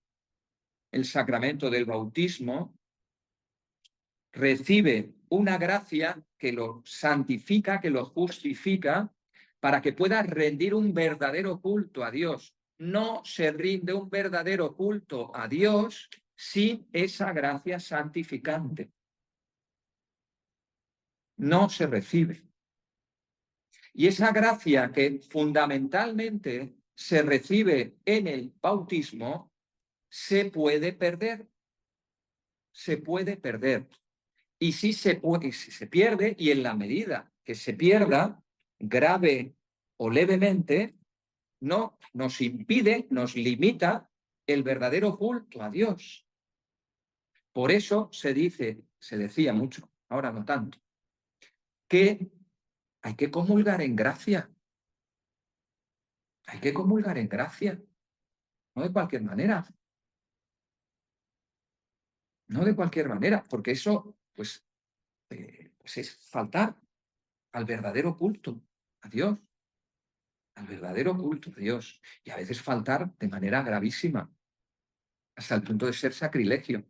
el sacramento del bautismo, recibe una gracia que lo santifica, que lo justifica, para que pueda rendir un verdadero culto a Dios. No se rinde un verdadero culto a Dios sin esa gracia santificante. No se recibe. Y esa gracia que fundamentalmente se recibe en el bautismo, se puede perder. Se puede perder. Y si se pierde, y en la medida que se pierda, grave o levemente, no nos impide, nos limita el verdadero culto a Dios. Por eso se decía mucho, ahora no tanto, que hay que comulgar en gracia. Hay que comulgar en gracia. No de cualquier manera. No de cualquier manera, porque eso, pues es faltar al verdadero culto a Dios. Al verdadero culto a Dios. Y a veces faltar de manera gravísima, hasta el punto de ser sacrilegio.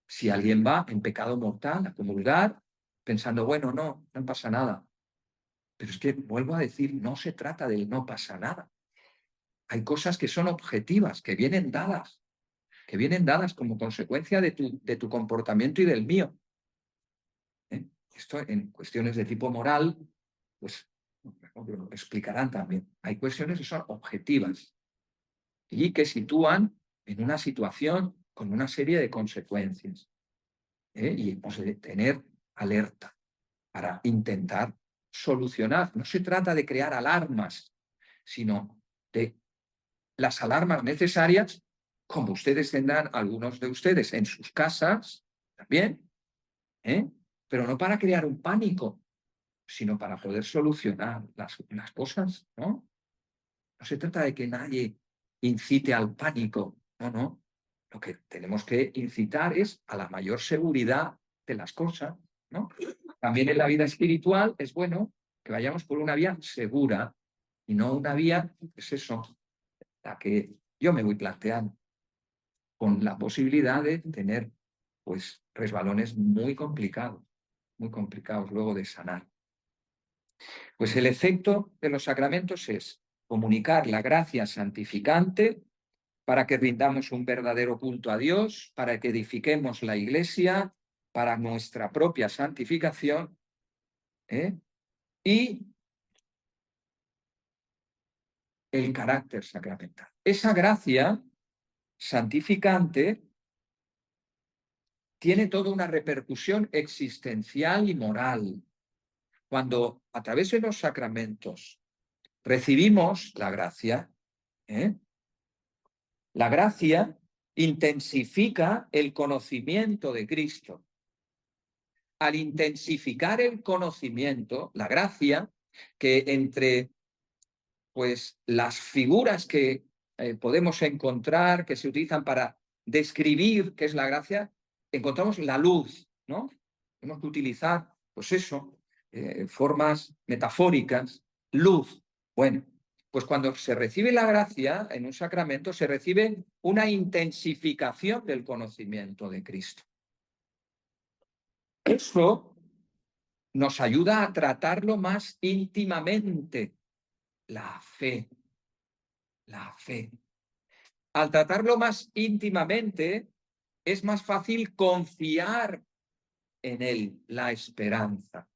Si alguien va en pecado mortal a comulgar, pensando, bueno, no pasa nada. Pero es que, vuelvo a decir, no se trata del no pasa nada. Hay cosas que son objetivas, que vienen dadas como consecuencia de tu comportamiento y del mío. Esto en cuestiones de tipo moral, pues lo explicarán también. Hay cuestiones que son objetivas y que sitúan en una situación con una serie de consecuencias. Y hemos de tener alerta para intentar solucionar. No se trata de crear alarmas, sino de las alarmas necesarias, como ustedes tendrán, algunos de ustedes, en sus casas también, pero no para crear un pánico, sino para poder solucionar las cosas, ¿no? No se trata de que nadie incite al pánico, no. Lo que tenemos que incitar es a la mayor seguridad de las cosas, ¿no? También en la vida espiritual es bueno que vayamos por una vía segura y no una vía, pues eso, la que yo me voy planteando, con la posibilidad de tener, pues, resbalones muy complicados luego de sanar. Pues el efecto de los sacramentos es comunicar la gracia santificante para que rindamos un verdadero culto a Dios, para que edifiquemos la Iglesia, para nuestra propia santificación, y el carácter sacramental. Esa gracia santificante tiene toda una repercusión existencial y moral. Cuando a través de los sacramentos recibimos la gracia intensifica el conocimiento de Cristo. Al intensificar el conocimiento, la gracia, que entre pues, las figuras que podemos encontrar, que se utilizan para describir qué es la gracia, encontramos la luz, ¿no? Tenemos que utilizar, pues eso, formas metafóricas, luz. Bueno, pues cuando se recibe la gracia en un sacramento, se recibe una intensificación del conocimiento de Cristo. Eso nos ayuda a tratarlo más íntimamente, la fe. La fe. Al tratarlo más íntimamente, es más fácil confiar en él, la esperanza.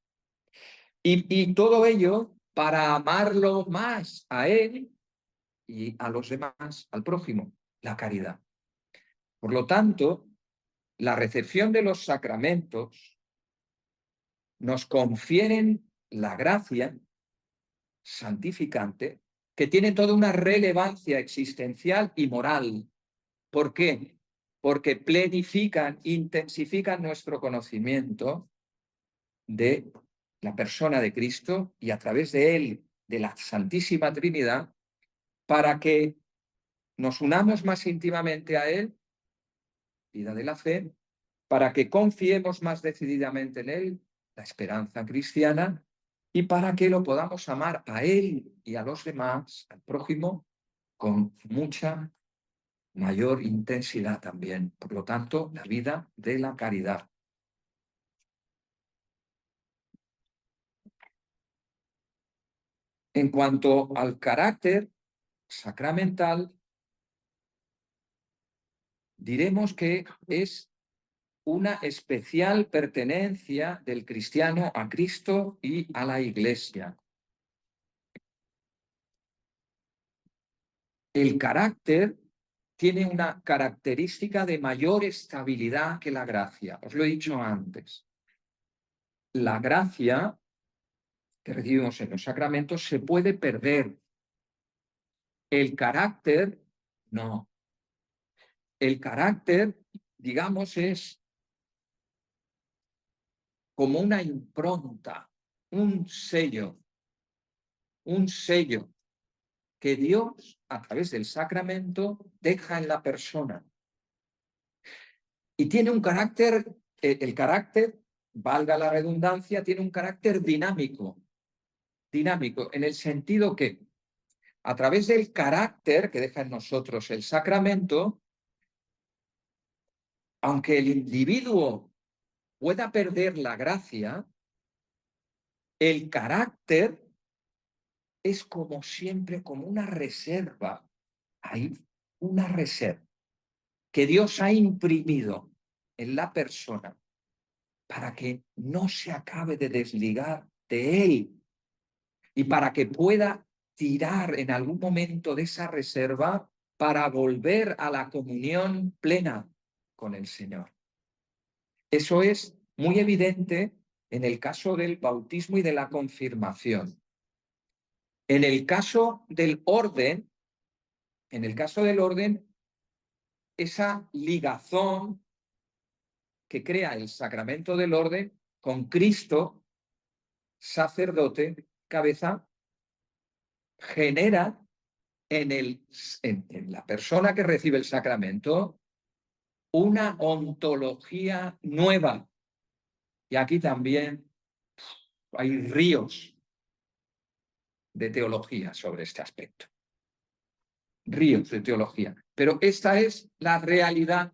Y todo ello para amarlo más a él y a los demás, al prójimo, la caridad. Por lo tanto, la recepción de los sacramentos nos confieren la gracia santificante que tiene toda una relevancia existencial y moral. ¿Por qué? Porque plenifican, intensifican nuestro conocimiento de la persona de Cristo y a través de él, de la Santísima Trinidad, para que nos unamos más íntimamente a él, vida de la fe, para que confiemos más decididamente en él, la esperanza cristiana, y para que lo podamos amar a él y a los demás, al prójimo, con mucha mayor intensidad también. Por lo tanto, la vida de la caridad. En cuanto al carácter sacramental, diremos que es una especial pertenencia del cristiano a Cristo y a la Iglesia. El carácter tiene una característica de mayor estabilidad que la gracia. Os lo he dicho antes. La gracia que recibimos en los sacramentos se puede perder. El carácter, no. El carácter, digamos, es como una impronta, un sello que Dios, a través del sacramento, deja en la persona. Y tiene un carácter, el carácter, valga la redundancia, tiene un carácter dinámico, en el sentido que a través del carácter que deja en nosotros el sacramento, aunque el individuo pueda perder la gracia, el carácter es como siempre, como una reserva. Hay una reserva que Dios ha imprimido en la persona para que no se acabe de desligar de él y para que pueda tirar en algún momento de esa reserva para volver a la comunión plena con el Señor. Eso es muy evidente en el caso del bautismo y de la confirmación. En el caso del orden, esa ligazón que crea el sacramento del orden con Cristo, sacerdote, cabeza, genera en la persona que recibe el sacramento una ontología nueva. Y aquí también hay ríos de teología sobre este aspecto. Ríos de teología. Pero esta es la realidad.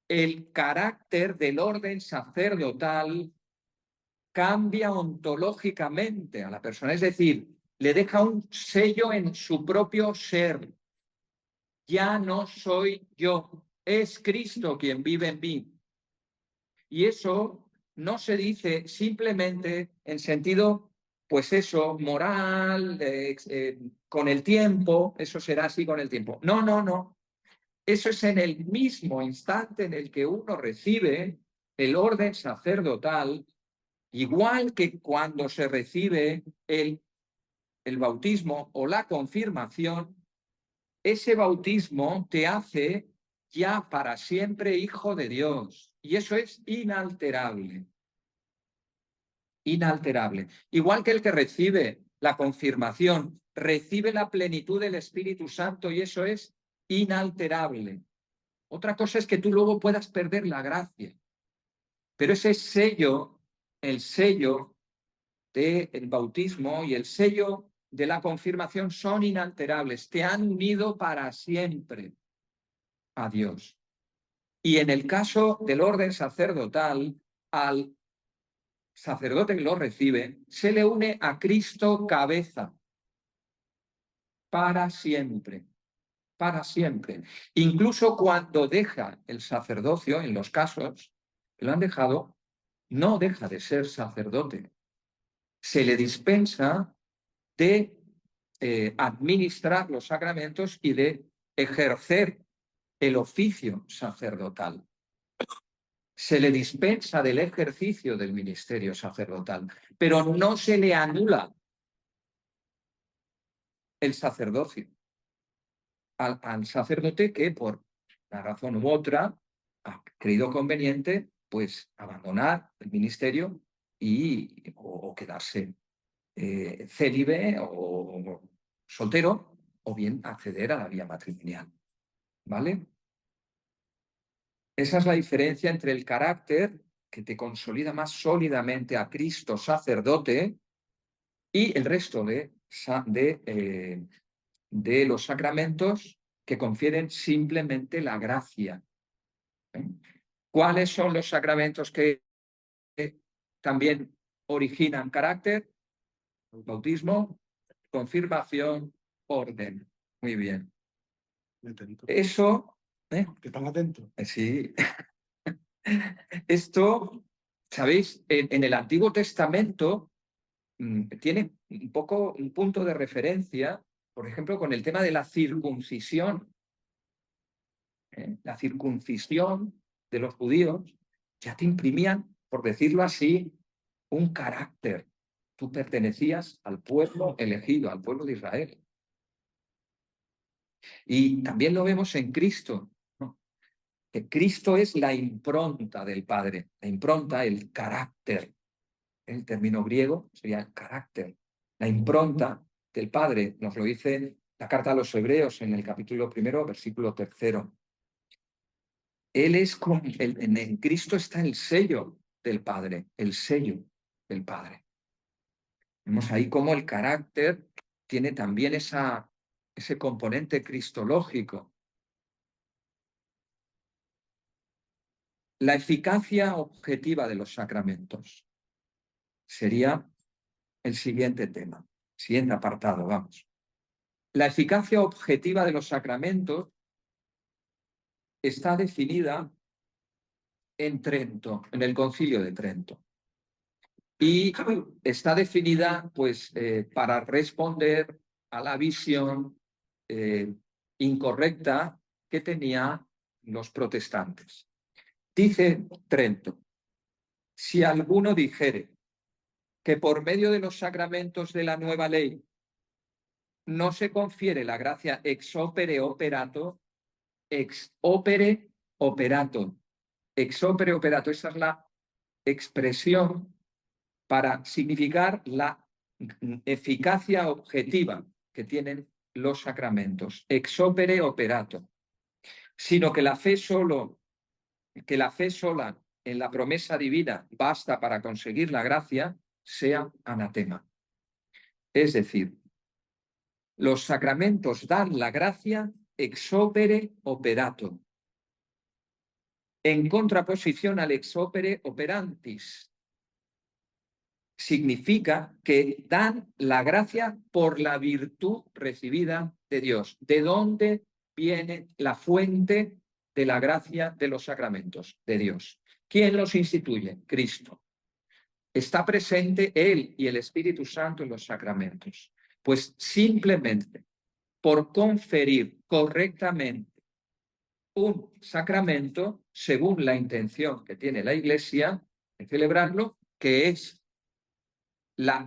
El carácter del orden sacerdotal cambia ontológicamente a la persona, es decir, le deja un sello en su propio ser. Ya no soy yo, es Cristo quien vive en mí. Y eso no se dice simplemente en sentido, pues eso, moral, con el tiempo, eso será así con el tiempo. No, no, no. Eso es en el mismo instante en el que uno recibe el orden sacerdotal, igual que cuando se recibe el bautismo o la confirmación, ese bautismo te hace ya para siempre hijo de Dios. Y eso es inalterable. Inalterable. Igual que el que recibe la confirmación, recibe la plenitud del Espíritu Santo y eso es inalterable. Otra cosa es que tú luego puedas perder la gracia. Pero ese sello, el sello del bautismo y el sello de la confirmación son inalterables. Te han unido para siempre a Dios. Y en el caso del orden sacerdotal, al sacerdote que lo recibe, se le une a Cristo cabeza para siempre. Para siempre. Incluso cuando deja el sacerdocio, en los casos que lo han dejado, no deja de ser sacerdote. Se le dispensa de administrar los sacramentos y de ejercer el oficio sacerdotal. Se le dispensa del ejercicio del ministerio sacerdotal, pero no se le anula el sacerdocio al sacerdote que por una razón u otra ha creído conveniente pues abandonar el ministerio o quedarse célibe o soltero, o bien acceder a la vía matrimonial. ¿Vale? Esa es la diferencia entre el carácter que te consolida más sólidamente a Cristo sacerdote y el resto de los sacramentos que confieren simplemente la gracia. ¿Cuáles son los sacramentos que también originan carácter? Bautismo, confirmación, orden. Muy bien. Eso... Que están atentos. Sí. Esto, ¿sabéis? En el Antiguo Testamento tiene un punto de referencia, por ejemplo, con el tema de la circuncisión. La circuncisión de los judíos ya te imprimían, por decirlo así, un carácter. Tú pertenecías al pueblo elegido, al pueblo de Israel. Y también lo vemos en Cristo, ¿no? Que Cristo es la impronta del Padre, la impronta, el carácter. El término griego sería el carácter, la impronta del Padre. Nos lo dice la carta a los Hebreos en el capítulo 1, versículo 3. Él es en Cristo está el sello del Padre, el sello del Padre. Vemos ahí cómo el carácter tiene también ese componente cristológico. La eficacia objetiva de los sacramentos sería el siguiente tema, siguiente apartado, vamos. La eficacia objetiva de los sacramentos está definida en Trento, en el Concilio de Trento. Y está definida, pues, para responder a la visión incorrecta que tenían los protestantes. Dice Trento: si alguno dijere que por medio de los sacramentos de la nueva ley no se confiere la gracia ex opere operato, ex opere operato, ex opere operato, esa es la expresión para significar la eficacia objetiva que tienen los sacramentos, ex opere operato, sino que la fe sola en la promesa divina basta para conseguir la gracia, sea anatema. Es decir, los sacramentos dan la gracia ex opere operato, en contraposición al ex opere operantis. Significa que dan la gracia por la virtud recibida de Dios. ¿De dónde viene la fuente de la gracia de los sacramentos? De Dios. ¿Quién los instituye? Cristo. Está presente Él y el Espíritu Santo en los sacramentos. Pues simplemente por conferir correctamente un sacramento, según la intención que tiene la Iglesia de celebrarlo, que es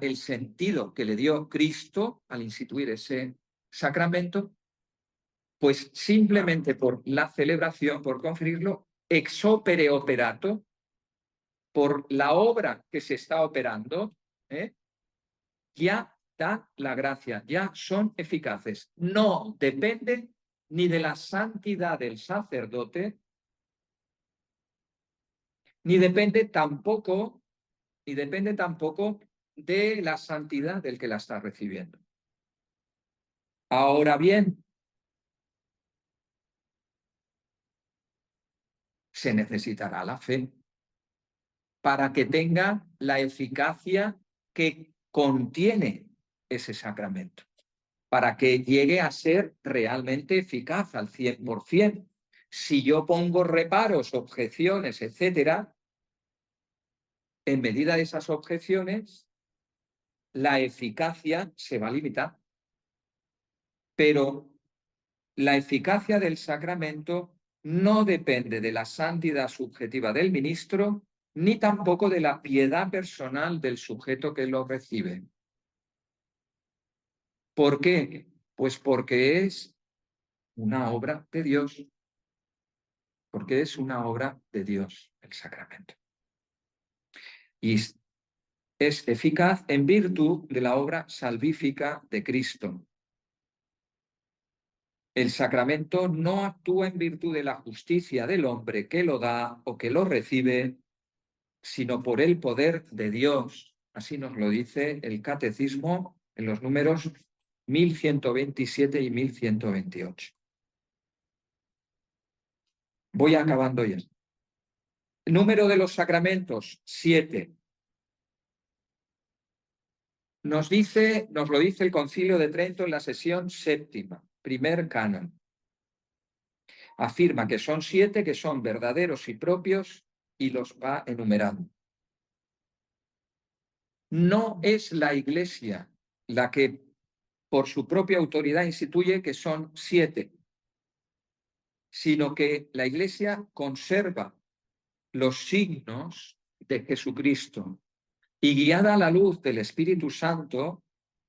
el sentido que le dio Cristo al instituir ese sacramento, pues simplemente por la celebración, por conferirlo, ex opere operato, por la obra que se está operando, ya da la gracia, ya son eficaces. No depende ni de la santidad del sacerdote, ni depende tampoco de la santidad del que la está recibiendo. Ahora bien, se necesitará la fe para que tenga la eficacia que contiene ese sacramento, para que llegue a ser realmente eficaz al 100%. Si yo pongo reparos, objeciones, etcétera, en medida de esas objeciones, la eficacia se va a limitar. Pero la eficacia del sacramento no depende de la santidad subjetiva del ministro, ni tampoco de la piedad personal del sujeto que lo recibe. ¿Por qué? Pues porque es una obra de Dios. Porque es una obra de Dios el sacramento. Y es eficaz en virtud de la obra salvífica de Cristo. El sacramento no actúa en virtud de la justicia del hombre que lo da o que lo recibe, sino por el poder de Dios. Así nos lo dice el Catecismo en los números 1127 y 1128. Voy acabando ya. Número de los sacramentos, 7. Nos lo dice el Concilio de Trento en la sesión 7ª, primer canon. Afirma que son 7, que son verdaderos y propios, y los va enumerando. No es la Iglesia la que por su propia autoridad instituye que son 7, sino que la Iglesia conserva los signos de Jesucristo y, guiada a la luz del Espíritu Santo,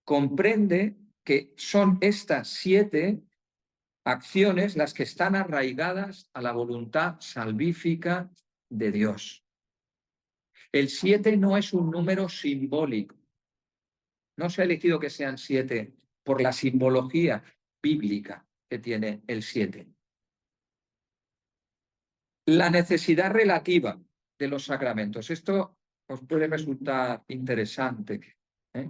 comprende que son estas 7 acciones las que están arraigadas a la voluntad salvífica de Dios. El 7 no es un número simbólico. No se ha elegido que sean 7 por la simbología bíblica que tiene el 7. La necesidad relativa de los sacramentos. Esto os puede resultar interesante, ¿eh?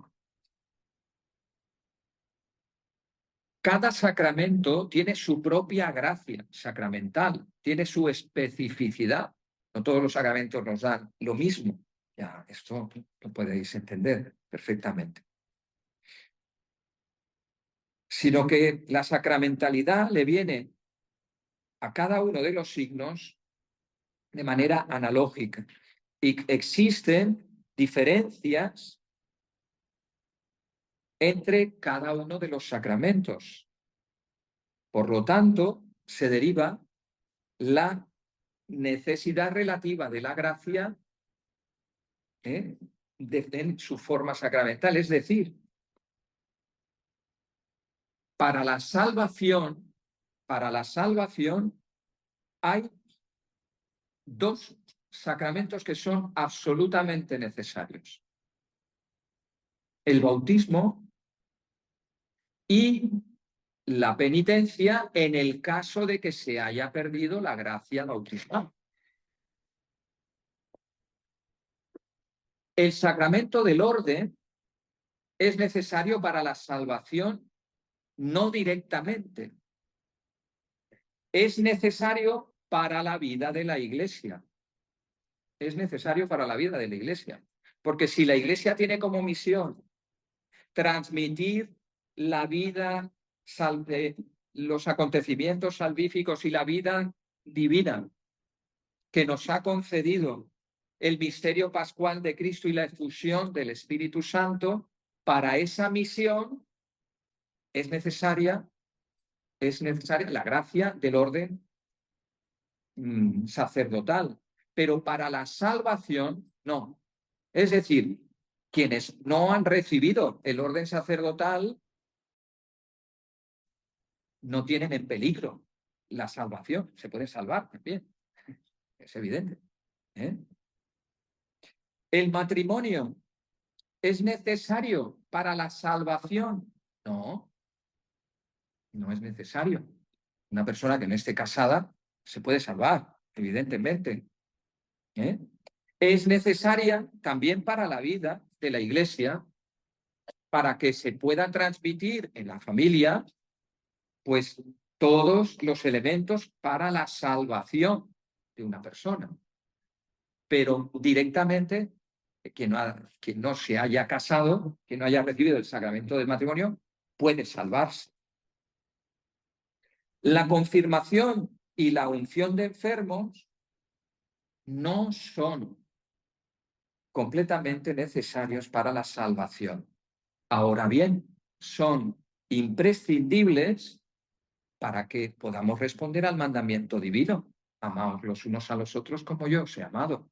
Cada sacramento tiene su propia gracia sacramental, tiene su especificidad. No todos los sacramentos nos dan lo mismo. Ya, esto lo podéis entender perfectamente. Sino que la sacramentalidad le viene a cada uno de los signos de manera analógica. Y existen diferencias entre cada uno de los sacramentos. Por lo tanto, se deriva la necesidad relativa de la gracia en su forma sacramental. Es decir, para la salvación hay 2 sacramentos que son absolutamente necesarios: el bautismo y la penitencia en el caso de que se haya perdido la gracia bautismal. El sacramento del orden es necesario para la salvación, no directamente. Es necesario para la vida de la Iglesia. Es necesario para la vida de la Iglesia. Porque si la Iglesia tiene como misión transmitir la vida, los acontecimientos salvíficos y la vida divina que nos ha concedido el misterio pascual de Cristo y la efusión del Espíritu Santo, para esa misión es necesaria la gracia del orden sacerdotal, pero para la salvación no. Es decir, quienes no han recibido el orden sacerdotal no tienen en peligro la salvación. Se puede salvar también, es evidente, ¿eh? ¿El matrimonio es necesario para la salvación? No, no es necesario. Una persona que no esté casada se puede salvar, evidentemente, ¿eh? Es necesaria también para la vida de la Iglesia, para que se pueda transmitir en la familia, pues, todos los elementos para la salvación de una persona. Pero directamente, quien no se haya casado, quien no haya recibido el sacramento del matrimonio, puede salvarse. La confirmación y la unción de enfermos no son completamente necesarios para la salvación. Ahora bien, son imprescindibles para que podamos responder al mandamiento divino: amaos los unos a los otros como yo os he amado.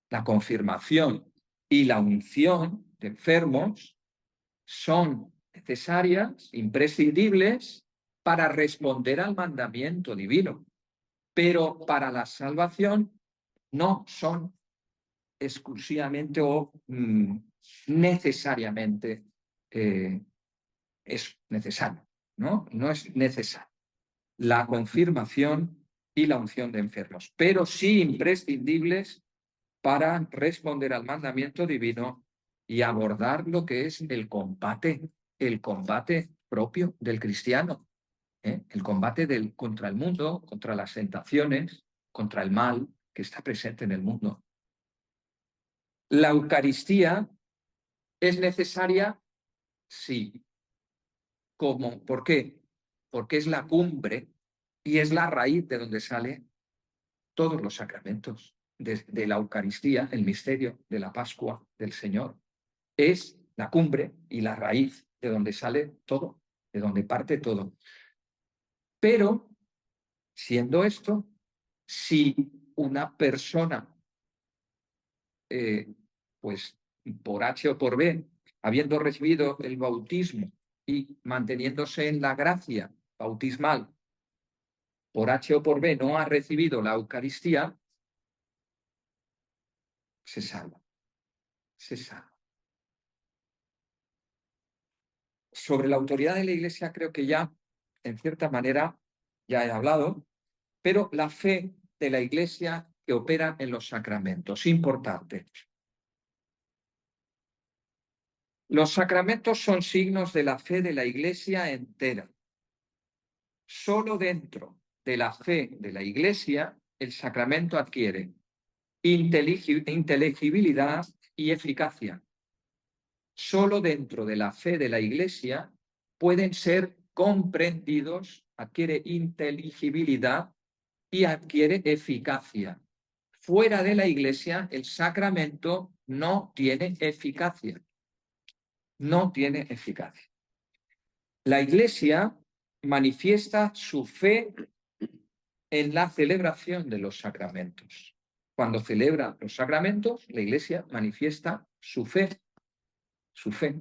La confirmación y la unción de enfermos son necesarias, imprescindibles, para responder al mandamiento divino, pero para la salvación no son exclusivamente o necesariamente es necesario, ¿no? No es necesario la confirmación y la unción de enfermos, pero sí imprescindibles para responder al mandamiento divino y abordar lo que es el combate propio del cristiano, El combate contra el mundo, contra las tentaciones, contra el mal que está presente en el mundo. La Eucaristía es necesaria, sí. ¿Cómo? ¿Por qué? Porque es la cumbre y es la raíz de donde salen todos los sacramentos de la Eucaristía, el misterio de la Pascua del Señor. Es la cumbre y la raíz de donde sale todo, de donde parte todo. Pero, siendo esto, si una persona, pues por H o por B, habiendo recibido el bautismo y manteniéndose en la gracia bautismal, por H o por B no ha recibido la Eucaristía, se salva, se salva. Sobre la autoridad de la Iglesia creo que ya, en cierta manera, ya he hablado, pero la fe de la Iglesia que opera en los sacramentos, importante. Los sacramentos son signos de la fe de la Iglesia entera. Solo dentro de la fe de la Iglesia el sacramento adquiere inteligibilidad y eficacia. Solo dentro de la fe de la Iglesia pueden ser comprendidos, adquiere inteligibilidad y adquiere eficacia. Fuera de la Iglesia, el sacramento no tiene eficacia. No tiene eficacia. La Iglesia manifiesta su fe en la celebración de los sacramentos. Cuando celebra los sacramentos, la Iglesia manifiesta su fe. Su fe.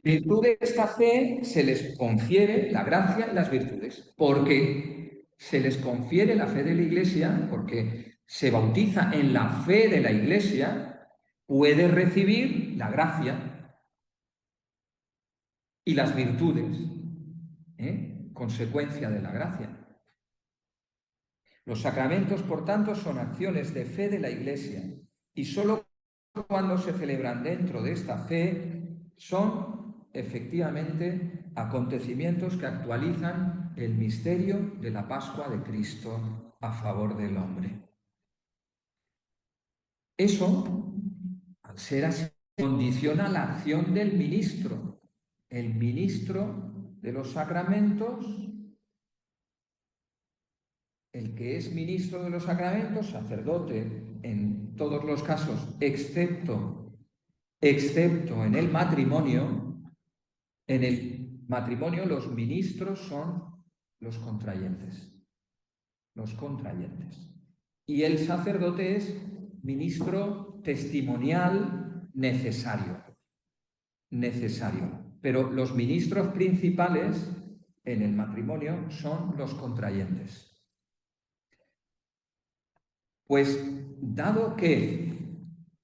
Virtud de esta fe se les confiere la gracia y las virtudes, porque se les confiere la fe de la Iglesia, porque se bautiza en la fe de la Iglesia, puede recibir la gracia y las virtudes, consecuencia de la gracia. Los sacramentos, por tanto, son acciones de fe de la Iglesia y sólo cuando se celebran dentro de esta fe son efectivamente acontecimientos que actualizan el misterio de la Pascua de Cristo a favor del hombre. Eso, al ser así, condiciona la acción del ministro. El ministro de los sacramentos, el que es ministro de los sacramentos, sacerdote en todos los casos, excepto en el matrimonio. En el matrimonio los ministros son los contrayentes. Los contrayentes. Y el sacerdote es ministro testimonial necesario. Necesario. Pero los ministros principales en el matrimonio son los contrayentes. Pues dado que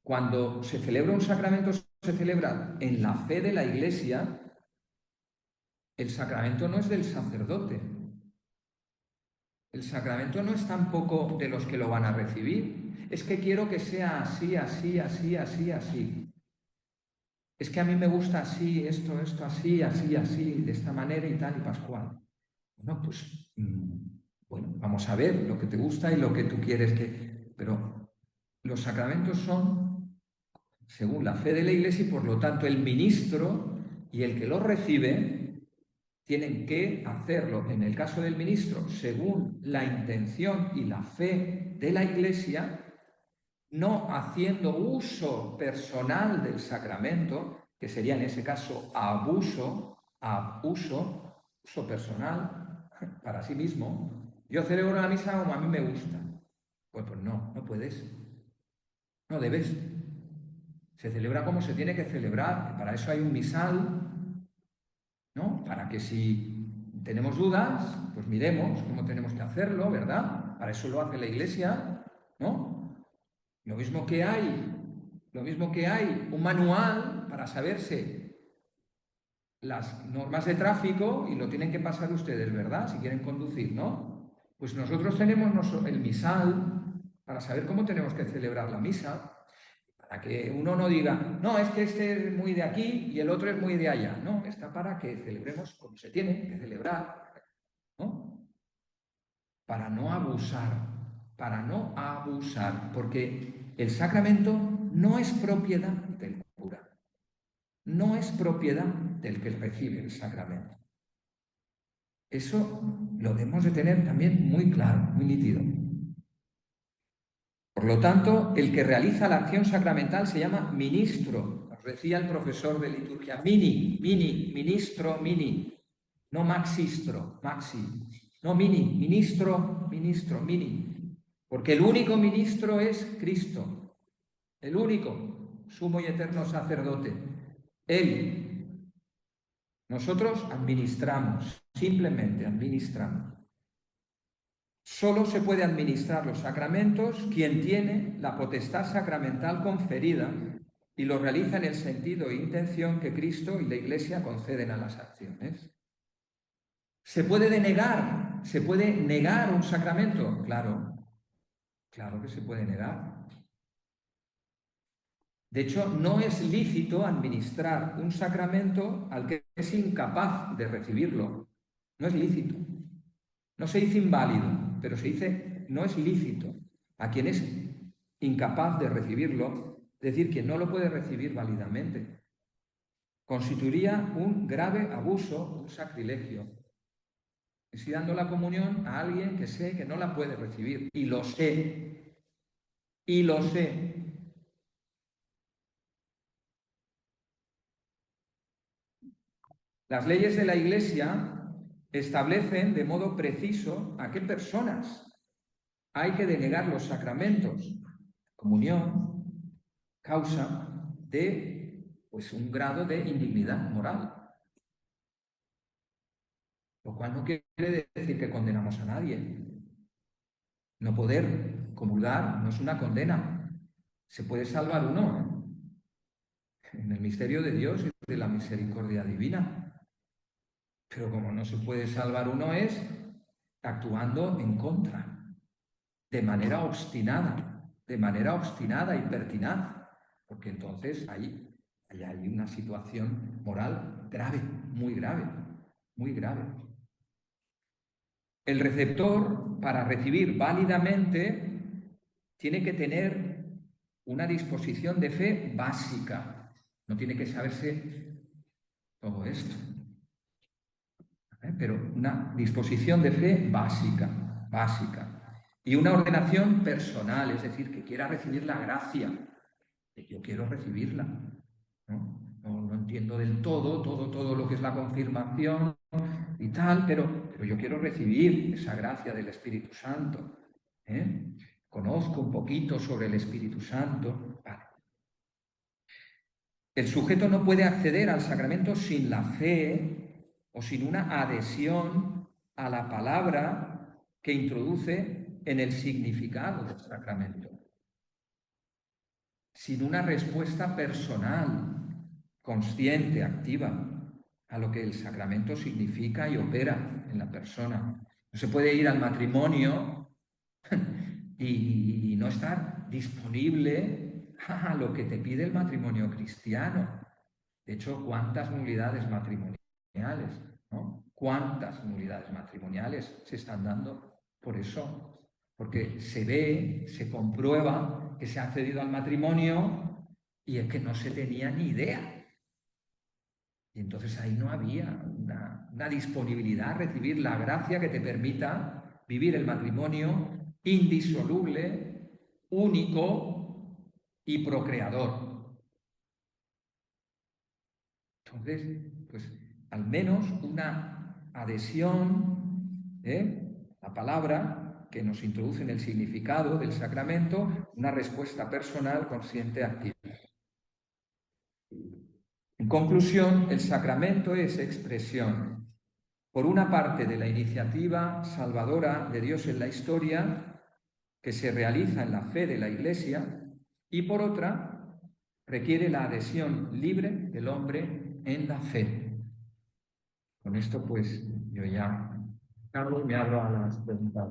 cuando se celebra un sacramento se celebra en la fe de la Iglesia, el sacramento no es del sacerdote. El sacramento no es tampoco de los que lo van a recibir. Es que quiero que sea así, así, así, así, así. Es que a mí me gusta así, esto, así, así, así, de esta manera y tal y pascual. Bueno, pues, bueno, vamos a ver lo que te gusta y lo que tú quieres que... Pero los sacramentos son según la fe de la Iglesia y por lo tanto el ministro y el que los recibe tienen que hacerlo, en el caso del ministro, según la intención y la fe de la Iglesia, no haciendo uso personal del sacramento, que sería en ese caso uso personal para sí mismo. Yo celebro la misa como a mí me gusta. Pues no puedes. No debes. Se celebra como se tiene que celebrar. Para eso hay un misal, ¿no? Para que si tenemos dudas, pues miremos cómo tenemos que hacerlo, ¿verdad? Para eso lo hace la Iglesia, ¿no? Lo mismo que hay un manual para saberse las normas de tráfico y lo tienen que pasar ustedes, ¿verdad? Si quieren conducir, ¿no? Pues nosotros tenemos el misal para saber cómo tenemos que celebrar la misa, para que uno no diga, no, es que este es muy de aquí y el otro es muy de allá. No, está para que celebremos como se tiene que celebrar, ¿no? Para no abusar, porque el sacramento no es propiedad del cura, no es propiedad del que recibe el sacramento. Eso lo debemos de tener también muy claro, muy nítido. Por lo tanto, el que realiza la acción sacramental se llama ministro. Nos decía el profesor de liturgia, ministro, no maxistro, no ministro, mini. Porque el único ministro es Cristo, el único sumo y eterno sacerdote. Él. Nosotros administramos, simplemente administramos. Solo se puede administrar los sacramentos quien tiene la potestad sacramental conferida y lo realiza en el sentido e intención que Cristo y la Iglesia conceden a las acciones. ¿Se puede negar un sacramento? Claro que se puede negar. De hecho, no es lícito administrar un sacramento al que es incapaz de recibirlo. No es lícito. No se dice inválido, pero se dice no es lícito. A quien es incapaz de recibirlo, es decir, quien no lo puede recibir válidamente. Constituiría un grave abuso, un sacrilegio. Estoy dando la comunión a alguien que sé que no la puede recibir. Y lo sé. Y lo sé. Las leyes de la Iglesia establecen de modo preciso a qué personas hay que denegar los sacramentos. Comunión, causa de un grado de indignidad moral. Lo cual no quiere decir que condenamos a nadie. No poder comulgar no es una condena. Se puede salvar uno, en el misterio de Dios y de la misericordia divina. Pero como no se puede salvar uno es actuando en contra, de manera obstinada y pertinaz, porque entonces ahí hay una situación moral grave, muy grave, muy grave. El receptor, para recibir válidamente, tiene que tener una disposición de fe básica. No tiene que saberse todo esto, pero una disposición de fe básica. Y una ordenación personal, es decir, que quiera recibir la gracia, que yo quiero recibirla. No entiendo del todo lo que es la confirmación y tal, pero yo quiero recibir esa gracia del Espíritu Santo. Conozco un poquito sobre el Espíritu Santo. Vale. El sujeto no puede acceder al sacramento sin la fe o sin una adhesión a la palabra que introduce en el significado del sacramento. Sin una respuesta personal, consciente, activa, a lo que el sacramento significa y opera en la persona. No se puede ir al matrimonio y no estar disponible a lo que te pide el matrimonio cristiano. De hecho, ¿cuántas nulidades matrimoniales, ¿no? ¿Cuántas nulidades matrimoniales se están dando por eso? Porque se ve, se comprueba que se ha accedido al matrimonio y es que no se tenía ni idea. Y entonces ahí no había una disponibilidad a recibir la gracia que te permita vivir el matrimonio indisoluble, único y procreador. Entonces, pues al menos una adhesión, la palabra que nos introduce en el significado del sacramento, una respuesta personal, consciente, activa. En conclusión, el sacramento es expresión, por una parte, de la iniciativa salvadora de Dios en la historia, que se realiza en la fe de la Iglesia, y por otra, requiere la adhesión libre del hombre en la fe. Con esto, pues, yo ya acabo y me abro a las preguntas.